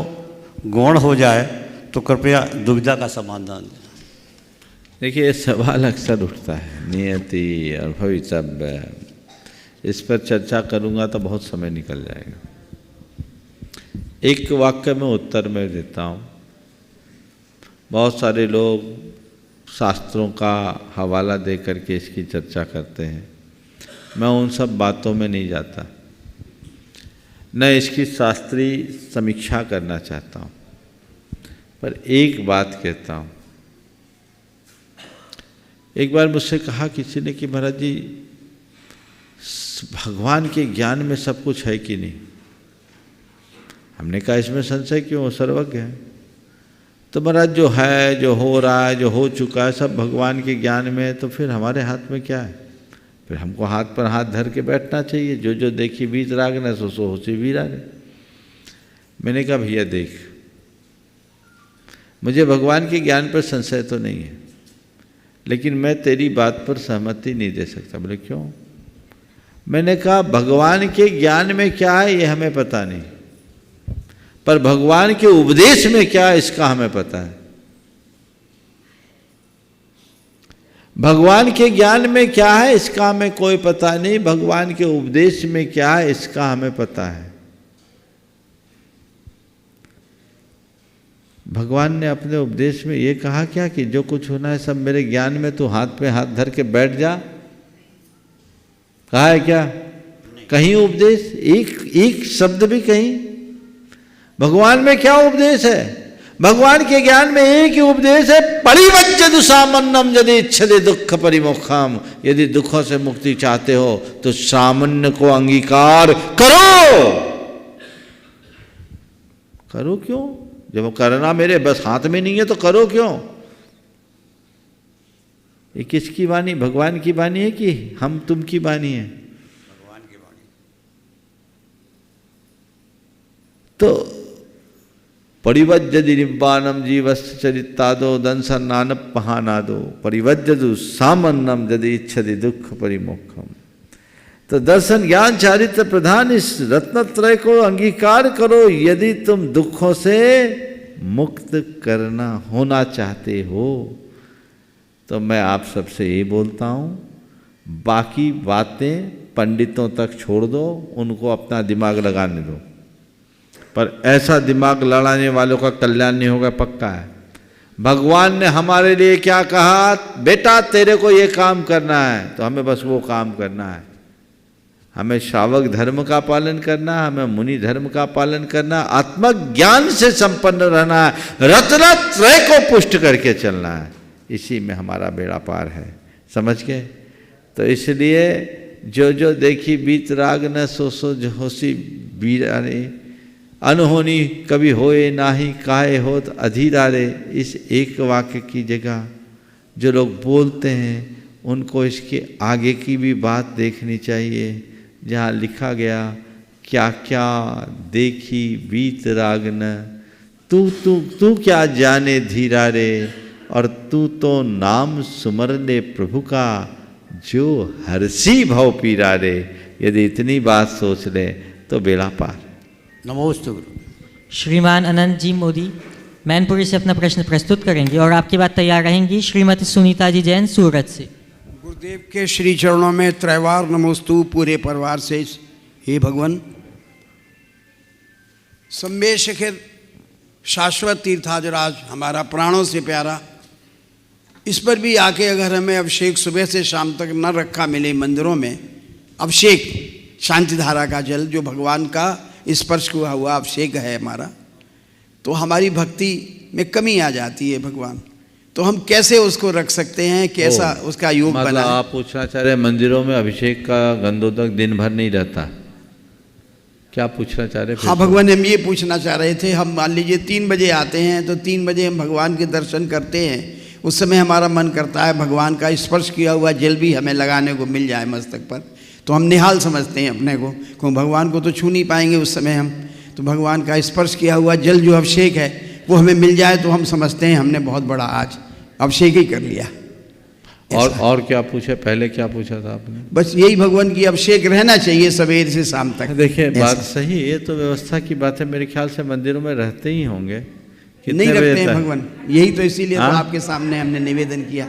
गौण हो जाए तो कृपया दुविधा का समाधान दें। देखिए, ये सवाल अक्सर उठता है, नियति और भवितव्य। इस पर चर्चा करूंगा तो बहुत समय निकल जाएगा। एक वाक्य में उत्तर में देता हूँ। बहुत सारे लोग शास्त्रों का हवाला दे करके इसकी चर्चा करते हैं। मैं उन सब बातों में नहीं जाता, न इसकी शास्त्रीय समीक्षा करना चाहता हूँ। पर एक बात कहता हूँ। एक बार मुझसे कहा किसी ने कि महाराज जी भगवान के ज्ञान में सब कुछ है कि नहीं। हमने कहा इसमें संशय क्यों, वो सर्वज्ञ है। तो महाराज जो है, जो हो रहा है, जो हो चुका है सब भगवान के ज्ञान में है, तो फिर हमारे हाथ में क्या है। फिर हमको हाथ पर हाथ धर के बैठना चाहिए। जो जो देखी बीत राग न सो सो होशी वीराग। मैंने कहा भैया देख, मुझे भगवान के ज्ञान पर संशय तो नहीं है, लेकिन मैं तेरी बात पर सहमति नहीं दे सकता। बोले क्यों। मैंने कहा भगवान के ज्ञान में क्या है ये हमें पता नहीं, पर भगवान के उपदेश में क्या है इसका हमें पता है। भगवान के ज्ञान में क्या है इसका हमें कोई पता नहीं, भगवान के उपदेश में क्या है इसका हमें पता है। भगवान ने अपने उपदेश में ये कहा क्या कि जो कुछ होना है सब मेरे ज्ञान में, तू हाथ पे हाथ धर के बैठ जा। कहा है क्या कहीं उपदेश? एक शब्द भी कहीं। भगवान में क्या उपदेश है? भगवान के ज्ञान में एक ही उपदेश है, परिवज्जतु सामान्यम यदि इच्छते दुख परिमुखम। यदि दुखों से मुक्ति चाहते हो तो सामान्य को अंगीकार करो। करो क्यों? जब करना मेरे बस हाथ में नहीं है तो करो क्यों? ये किसकी वाणी? भगवान की वाणी है कि हम तुम की वाणी है? भगवान की वाणी। तो परिवज्जति निब्बानम जीवस्य चरितादो दंसन्नान महानादो परिवज्जतु सामान्यम यदि इच्छति दुख परिमुखम। तो दर्शन ज्ञान चारित्र प्रधान इस रत्नत्रय को अंगीकार करो यदि तुम दुखों से मुक्त करना होना चाहते हो। तो मैं आप सबसे ये बोलता हूँ, बाकी बातें पंडितों तक छोड़ दो, उनको अपना दिमाग लगाने दो, पर ऐसा दिमाग लड़ाने वालों का कल्याण नहीं होगा, पक्का है। भगवान ने हमारे लिए क्या कहा? बेटा तेरे को ये काम करना है, तो हमें बस वो काम करना है। हमें श्रावक धर्म का पालन करना है, हमें मुनि धर्म का पालन करना है, आत्मज्ञान से संपन्न रहना है, रत्नत्रय को पुष्ट करके चलना है। इसी में हमारा बेड़ा पार है, समझ गए? तो इसलिए जो जो देखी बीत राग न सो सो जो होसी बीराने अनहोनी कभी होए नाही काहे होत अधीरा रे। इस एक वाक्य की जगह जो लोग बोलते हैं उनको इसके आगे की भी बात देखनी चाहिए, जहाँ लिखा गया क्या क्या देखी बीत राग न तू तू तू क्या जाने धीरा रे, और तू तो नाम सुमर ले प्रभु का जो हर्षी भव पीरा रे। यदि इतनी बात सोच ले तो बेड़ा पार। नमोस्तु गुरु। श्रीमान अनंत जी मोदी मैनपुरी से अपना प्रश्न प्रस्तुत करेंगे और आपकी बात तैयार रहेंगी श्रीमती सुनीता जी जैन सूरत से। गुरुदेव के श्री चरणों में त्रैवार नमोस्तु पूरे परिवार से। हे भगवान, सम्मेय शिखर शाश्वत तीर्थाजराज हमारा प्राणों से प्यारा, इस पर भी आके अगर हमें अभिषेक सुबह से शाम तक न रखा मिले मंदिरों में, अभिषेक शांति धारा का जल जो भगवान का स्पर्श हुआ हुआ अभिषेक है हमारा, तो हमारी भक्ति में कमी आ जाती है भगवान। तो हम कैसे उसको रख सकते हैं, कैसा उसका योग मतलब बना? आप पूछना चाह रहे हैं मंदिरों में अभिषेक का गंधोदक दिन भर नहीं रहता, क्या पूछना चाह रहे? हाँ भगवान, हम ये पूछना चाह रहे थे। हम मान लीजिए 3 बजे आते हैं तो 3 बजे हम भगवान के दर्शन करते हैं, उस समय हमारा मन करता है भगवान का स्पर्श किया हुआ जल भी हमें लगाने को मिल जाए मस्तक पर, तो हम निहाल समझते हैं अपने को, क्यों भगवान को तो छू नहीं पाएंगे उस समय हम, तो भगवान का स्पर्श किया हुआ जल जो अभिषेक है वो हमें मिल जाए तो हम समझते हैं हमने बहुत बड़ा आज अभिषेक ही कर लिया। और क्या पूछे? पहले क्या पूछा था आपने? बस यही भगवान की अभिषेक रहना चाहिए सवेरे से शाम तक। देखिए बात सही है, तो व्यवस्था की बात है, मेरे ख्याल से मंदिरों में रहते ही होंगे। नहीं रखते हैं भगवान, यही तो इसीलिए तो आपके सामने हमने निवेदन किया।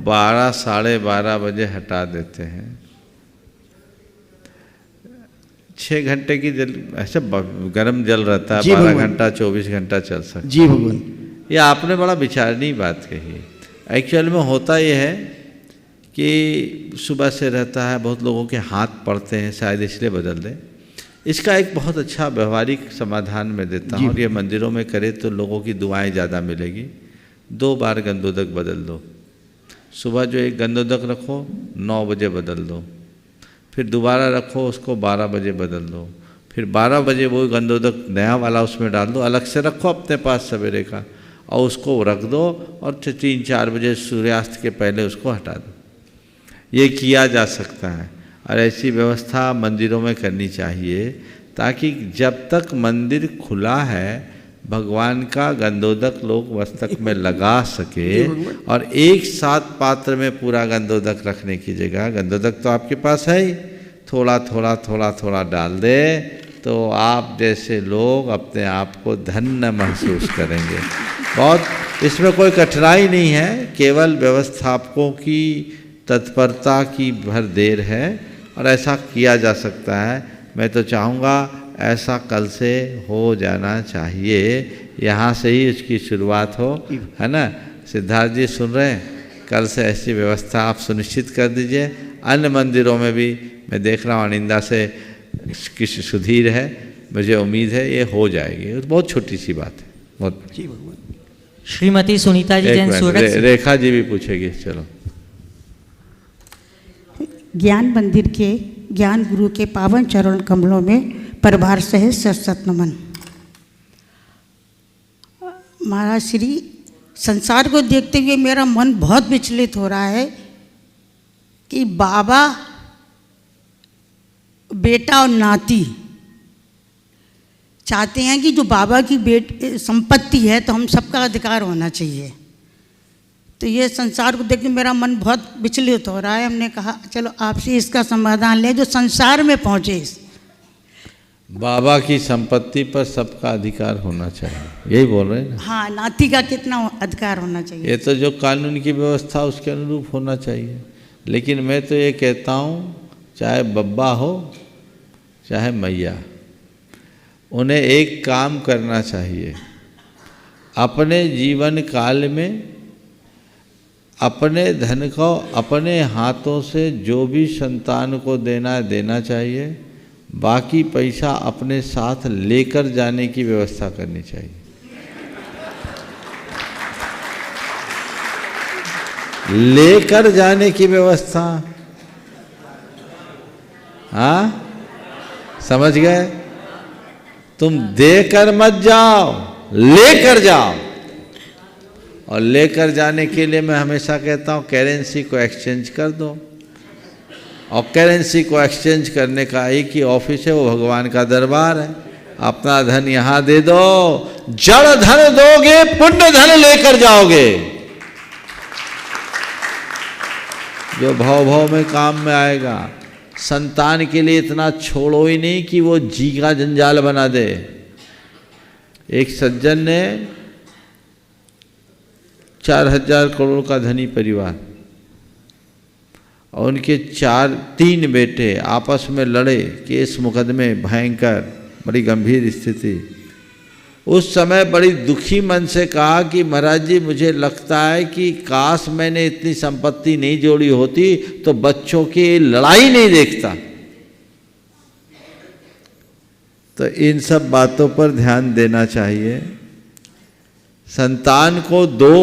12 साढ़े 12 बजे हटा देते हैं। 6 घंटे की जल ऐसे गर्म जल रहता है, 12 घंटा 24 घंटा चल सकता। जी भगवान, ये आपने बड़ा विचारणीय बात कही। एक्चुअल में होता ये है कि सुबह से रहता है, बहुत लोगों के हाथ पड़ते हैं, शायद इसलिए बदल दें। इसका एक बहुत अच्छा व्यवहारिक समाधान मैं देता हूँ, और ये मंदिरों में करे तो लोगों की दुआएं ज़्यादा मिलेगी। 2 बार गंधोदक बदल दो। सुबह जो एक गंधोदक रखो 9 बजे बदल दो, फिर दोबारा रखो उसको 12 बजे बदल दो, फिर 12 बजे वो गंधोदक नया वाला उसमें डाल दो, अलग से रखो अपने पास सवेरे का, और उसको रख दो, और 3-4 बजे सूर्यास्त के पहले उसको हटा दो। ये किया जा सकता है, और ऐसी व्यवस्था मंदिरों में करनी चाहिए, ताकि जब तक मंदिर खुला है भगवान का गंधोदक लोग मस्तक में लगा सके, और एक साथ पात्र में पूरा गंधोदक रखने की जगह, गंधोदक तो आपके पास है ही, थोड़ा थोड़ा थोड़ा थोड़ा डाल दे, तो आप जैसे लोग अपने आप को धन्य महसूस करेंगे। बहुत इसमें कोई कठिनाई नहीं है, केवल व्यवस्थापकों की तत्परता की भर देर है, और ऐसा किया जा सकता है। मैं तो चाहूँगा ऐसा कल से हो जाना चाहिए, यहाँ से ही उसकी शुरुआत हो, है ना? सिद्धार्थ जी सुन रहे हैं? कल से ऐसी व्यवस्था आप सुनिश्चित कर दीजिए। अन्य मंदिरों में भी मैं देख रहा हूँ, अनिंदा से किसी सुधीर है, मुझे उम्मीद है ये हो जाएगी। बहुत छोटी सी बात है। बहुत जी भगवान। श्रीमती सुनीता जी जैन सूरत से। रेखा जी भी पूछेगी। चलो। ज्ञान मंदिर के ज्ञान गुरु के पावन चरण कमलों में परिवार सहित सत नमन। महाराज श्री, संसार को देखते हुए मेरा मन बहुत विचलित हो रहा है कि बाबा, बेटा और नाती चाहते हैं कि जो बाबा की संपत्ति है तो हम सबका अधिकार होना चाहिए। तो ये संसार को देखकर मेरा मन बहुत विचलित हो रहा है। हमने कहा चलो आपसे इसका समाधान ले जो संसार में पहुँचे। बाबा की संपत्ति पर सबका अधिकार होना चाहिए, यही बोल रहे हैं ना? हाँ, नाती का कितना अधिकार होना चाहिए? ये तो जो कानून की व्यवस्था उसके अनुरूप होना चाहिए। लेकिन मैं तो ये कहता हूँ, चाहे बब्बा हो चाहे मैया, उन्हें एक काम करना चाहिए। अपने जीवन काल में अपने धन को अपने हाथों से जो भी संतान को देना चाहिए। बाकी पैसा अपने साथ लेकर जाने की व्यवस्था करनी चाहिए। लेकर जाने की व्यवस्था, हाँ समझ गए? तुम देकर मत जाओ, लेकर जाओ। और लेकर जाने के लिए मैं हमेशा कहता हूँ करेंसी को एक्सचेंज कर दो। और करेंसी को एक्सचेंज करने का एक ही ऑफिस है, वो भगवान का दरबार है। अपना धन यहाँ दे दो, जड़ धन दोगे पुण्य धन लेकर जाओगे, जो भाव में काम में आएगा। संतान के लिए इतना छोड़ो ही नहीं कि वो जी का जंजाल बना दे। एक सज्जन ने 4,000 करोड़ का धनी परिवार और उनके 3 बेटे आपस में लड़े, केस मुकदमे भयंकर, बड़ी गंभीर स्थिति। उस समय बड़ी दुखी मन से कहा कि महाराज जी मुझे लगता है कि काश मैंने इतनी संपत्ति नहीं जोड़ी होती तो बच्चों की लड़ाई नहीं देखता। तो इन सब बातों पर ध्यान देना चाहिए। संतान को दो,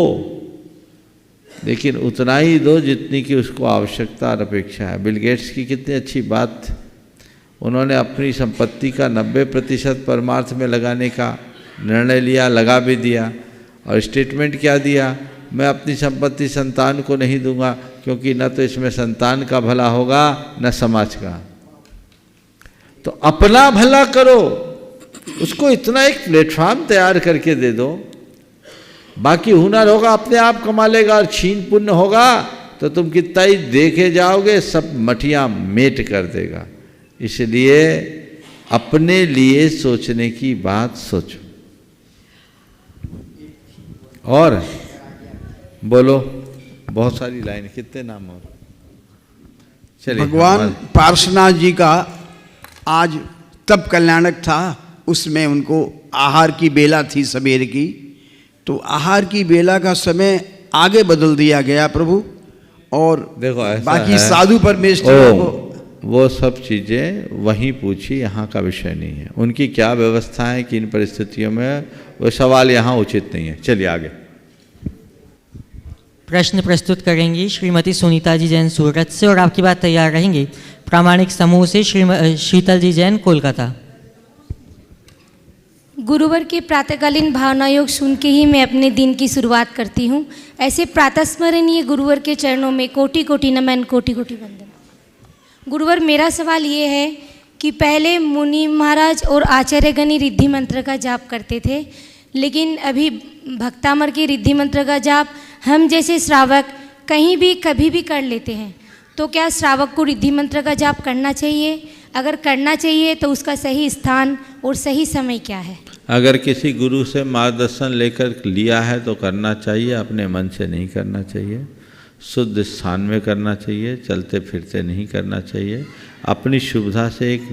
लेकिन उतना ही दो जितनी की उसको आवश्यकता और अपेक्षा है। बिल गेट्स की कितनी अच्छी बात, उन्होंने अपनी संपत्ति का 90% परमार्थ में लगाने का निर्णय लिया, लगा भी दिया। और स्टेटमेंट क्या दिया, मैं अपनी संपत्ति संतान को नहीं दूंगा क्योंकि न तो इसमें संतान का भला होगा न समाज का। तो अपना भला करो, उसको इतना एक प्लेटफॉर्म तैयार करके दे दो। बाकी हुनर होगा अपने आप कमा लेगा, और छीन पुण्य होगा तो तुम कितना ही देखे जाओगे, सब मठिया मेट कर देगा। इसलिए अपने लिए सोचने की बात सोचो। और बोलो, बहुत सारी लाइन, कितने नाम और चलिए। भगवान पार्श्वनाथ जी का आज तब कल्याणक था, उसमें उनको आहार की बेला थी सवेरे की, तो आहार की बेला का समय आगे बदल दिया गया प्रभु। और देखो बाकी साधु परमेश्वर को वो सब चीज़ें वहीं पूछी, यहाँ का विषय नहीं है। उनकी क्या व्यवस्था है कि इन परिस्थितियों में, वो सवाल यहाँ उचित नहीं है। चलिए आगे। प्रश्न प्रस्तुत करेंगी श्रीमती सुनीता जी जैन सूरत से, और आपकी बात तैयार रहेंगी प्रामाणिक समूह से शीतल जी जैन कोलकाता। गुरुवार के प्रातःकालीन भावना योग सुन के ही मैं अपने दिन की शुरुआत करती हूँ। ऐसे प्रातःस्मरणीय गुरुवार के चरणों में कोटि कोटि नमन, कोटि कोटि वंदन। गुरुवार, मेरा सवाल ये है कि पहले मुनि महाराज और आचार्यगणी रिद्धि मंत्र का जाप करते थे, लेकिन अभी भक्तामर के रिद्धि मंत्र का जाप हम जैसे श्रावक कहीं भी कभी भी कर लेते हैं। तो क्या श्रावक को रिद्धि मंत्र का जाप करना चाहिए? अगर करना चाहिए तो उसका सही स्थान और सही समय क्या है? अगर किसी गुरु से मार्गदर्शन लेकर लिया है तो करना चाहिए, अपने मन से नहीं करना चाहिए। शुद्ध स्थान में करना चाहिए, चलते फिरते नहीं करना चाहिए। अपनी सुविधा से एक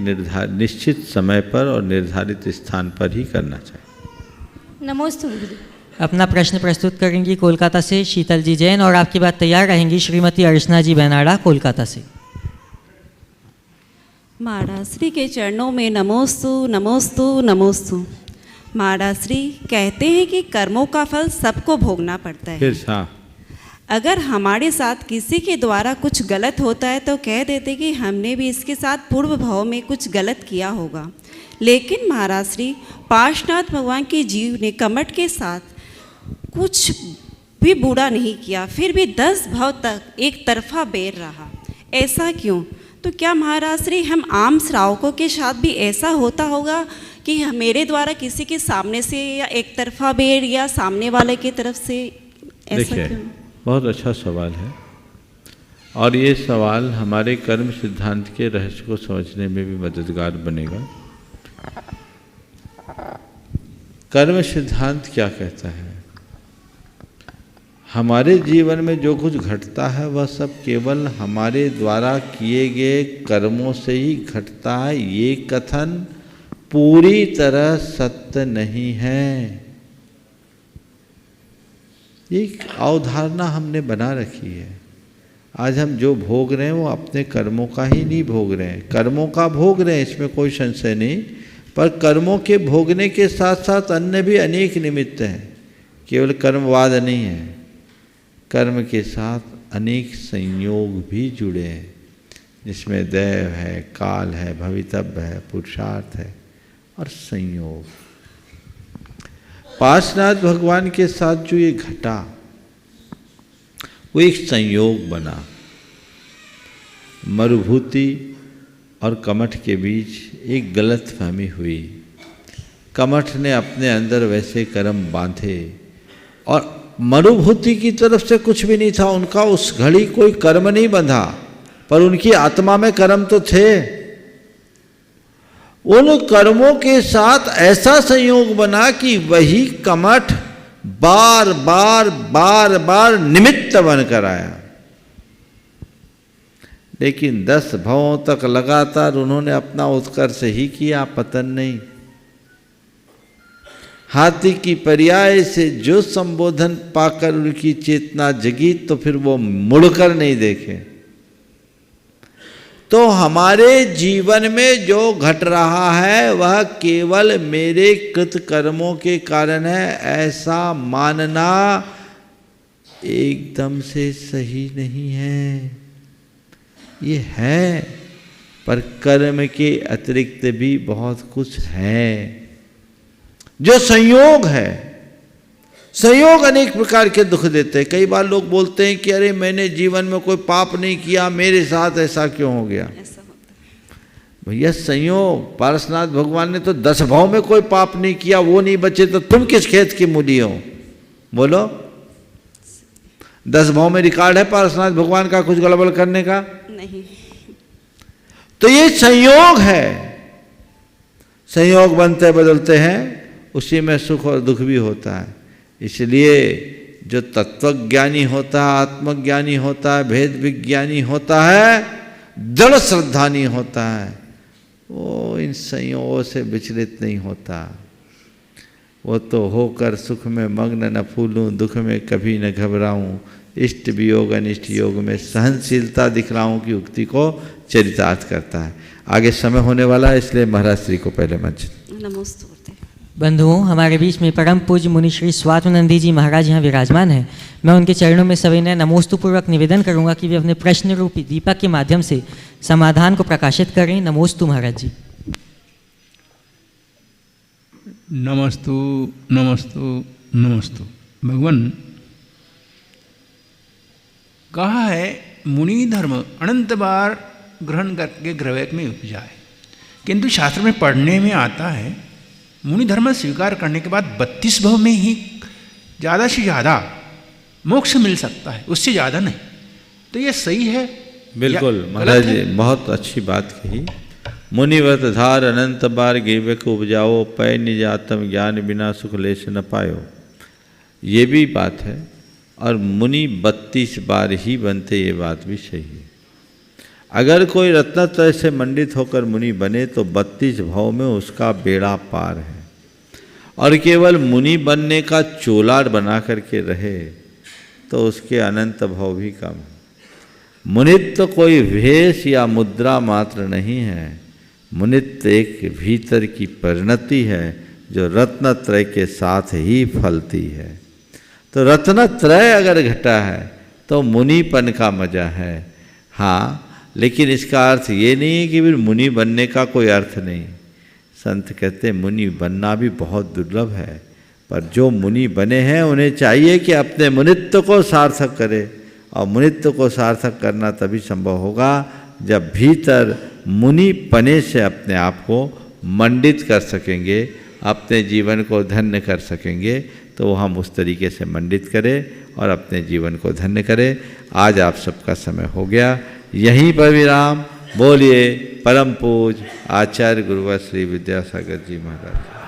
निश्चित समय पर और निर्धारित स्थान पर ही करना चाहिए। नमोस्तु गुरुदेव। अपना प्रश्न प्रस्तुत करेंगी कोलकाता से शीतल जी जैन, और आपकी बात तैयार रहेंगी श्रीमती अर्चना जी बेनाड़ा कोलकाता से। महाराज के चरणों में नमोस्तु नमोस्तु नमोस्तु। महाराज कहते हैं कि कर्मों का फल सबको भोगना पड़ता है। फिर अगर हमारे साथ किसी के द्वारा कुछ गलत होता है तो कह देते कि हमने भी इसके साथ पूर्व भाव में कुछ गलत किया होगा। लेकिन महाराज पार्श्वनाथ भगवान के जीव ने कमठ के साथ कुछ भी बुरा नहीं किया, फिर भी 10 भाव तक एक तरफा बैर रहा। ऐसा क्यों? तो क्या महाराज हम आम श्रावकों के साथ भी ऐसा होता होगा कि मेरे द्वारा किसी के सामने से या एक तरफा बैर या सामने वाले की तरफ से ऐसा क्यों? बहुत अच्छा सवाल है और ये सवाल हमारे कर्म सिद्धांत के रहस्य को समझने में भी मददगार बनेगा। कर्म सिद्धांत क्या कहता है? हमारे जीवन में जो कुछ घटता है वह सब केवल हमारे द्वारा किए गए कर्मों से ही घटता है। ये कथन पूरी तरह सत्य नहीं है। एक अवधारणा हमने बना रखी है। आज हम जो भोग रहे हैं वो अपने कर्मों का ही नहीं भोग रहे हैं, कर्मों का भोग रहे हैं, इसमें कोई संशय नहीं। पर कर्मों के भोगने के साथ साथ अन्य भी अनेक निमित्त हैं, केवल कर्मवाद नहीं है। कर्म के साथ अनेक संयोग भी जुड़े हैं, जिसमें दैव है, काल है, भवितव्य है, पुरुषार्थ है और संयोग। पार्श्वनाथ भगवान के साथ जो ये घटा वो एक संयोग बना। मरुभूति और कमठ के बीच एक गलत फहमी हुई। कमठ ने अपने अंदर वैसे कर्म बांधे और मरुभूति की तरफ से कुछ भी नहीं था। उनका उस घड़ी कोई कर्म नहीं बंधा, पर उनकी आत्मा में कर्म तो थे। उन कर्मों के साथ ऐसा संयोग बना कि वही कमठ बार बार बार बार निमित्त बनकर आया। लेकिन 10 भवों तक लगातार उन्होंने अपना उत्कर्ष ही किया, पतन नहीं। हाथी की पर्याय से जो संबोधन पाकर उनकी चेतना जगी तो फिर वो मुड़कर नहीं देखे। तो हमारे जीवन में जो घट रहा है वह केवल मेरे कृत कर्मों के कारण है, ऐसा मानना एकदम से सही नहीं है। ये है, पर कर्म के अतिरिक्त भी बहुत कुछ है जो संयोग है। संयोग अनेक प्रकार के दुख देते हैं। कई बार लोग बोलते हैं कि अरे मैंने जीवन में कोई पाप नहीं किया, मेरे साथ ऐसा क्यों हो गया? भैया संयोग, पार्श्वनाथ भगवान ने तो 10 भाव में कोई पाप नहीं किया, वो नहीं बचे तो तुम किस खेत की मूली हो? बोलो। 10 भाव में रिकॉर्ड है पार्श्वनाथ भगवान का कुछ गड़बड़ करने का? नहीं। तो ये संयोग है। संयोग बनते बदलते हैं, उसी में सुख और दुख भी होता है। इसलिए जो तत्वज्ञानी होता है, आत्मज्ञानी होता है, भेद विज्ञानी होता है, दृढ़ श्रद्धानी होता है, वो इन संयोगों से विचलित नहीं होता। वो तो होकर सुख में मग्न न फूलूं, दुख में कभी न घबराऊं, इष्ट वियोग अनिष्ट योग में सहनशीलता दिखलाऊं की उक्ति को चरितार्थ करता है। आगे समय होने वाला है, इसलिए महाराज श्री को पहले मंच। नमस्ते बंधुओं, हमारे बीच में परम पूज्य मुनि श्री स्वात्मानंदी जी महाराज यहाँ विराजमान हैं। मैं उनके चरणों में सविनय नमोस्तुपूर्वक निवेदन करूँगा कि वे अपने प्रश्न रूपी दीपक के माध्यम से समाधान को प्रकाशित करें। नमोस्तु महाराज जी। नमस्तु नमस्तु नमस्तु। भगवान कहा है मुनि धर्म अनंत बार ग्रहण करके ग्रहवेक में उपजा है, किंतु शास्त्र में पढ़ने में आता है मुनि धर्म स्वीकार करने के बाद 32 भव में ही ज़्यादा से ज़्यादा मोक्ष मिल सकता है, उससे ज़्यादा नहीं। तो ये सही है? बिल्कुल महाराज जी, बहुत अच्छी बात कही। मुनिव्रत धार अनंत बार गिरवेक उपजाओ, पै निज आत्म ज्ञान बिना सुख लेश न पायो। ये भी बात है। और मुनि 32 बार ही बनते, ये बात भी सही है। अगर कोई रत्नत्रय से मंडित होकर मुनि बने तो 32 भव में उसका बेड़ा पार है। और केवल मुनि बनने का चोला बना करके रहे तो उसके अनंत भव भी कम है। मुनित्व तो कोई भेष या मुद्रा मात्र नहीं है, मुनित्व एक भीतर की परिणति है जो रत्नत्रय के साथ ही फलती है। तो रत्नत्रय अगर घटा है तो मुनिपन का मजा है। हाँ, लेकिन इसका अर्थ ये नहीं है कि फिर मुनि बनने का कोई अर्थ नहीं। संत कहते हैं मुनि बनना भी बहुत दुर्लभ है, पर जो मुनि बने हैं उन्हें चाहिए कि अपने मुनित्व को सार्थक करें। और मुनित्व को सार्थक करना तभी संभव होगा जब भीतर मुनि पने से अपने आप को मंडित कर सकेंगे, अपने जीवन को धन्य कर सकेंगे। तो हम उस तरीके से मंडित करें और अपने जीवन को धन्य करें। आज आप सबका समय हो गया, यहीं पर विराम। बोलिए परम पूज आचार्य गुरुवर श्री विद्यासागर जी महाराज।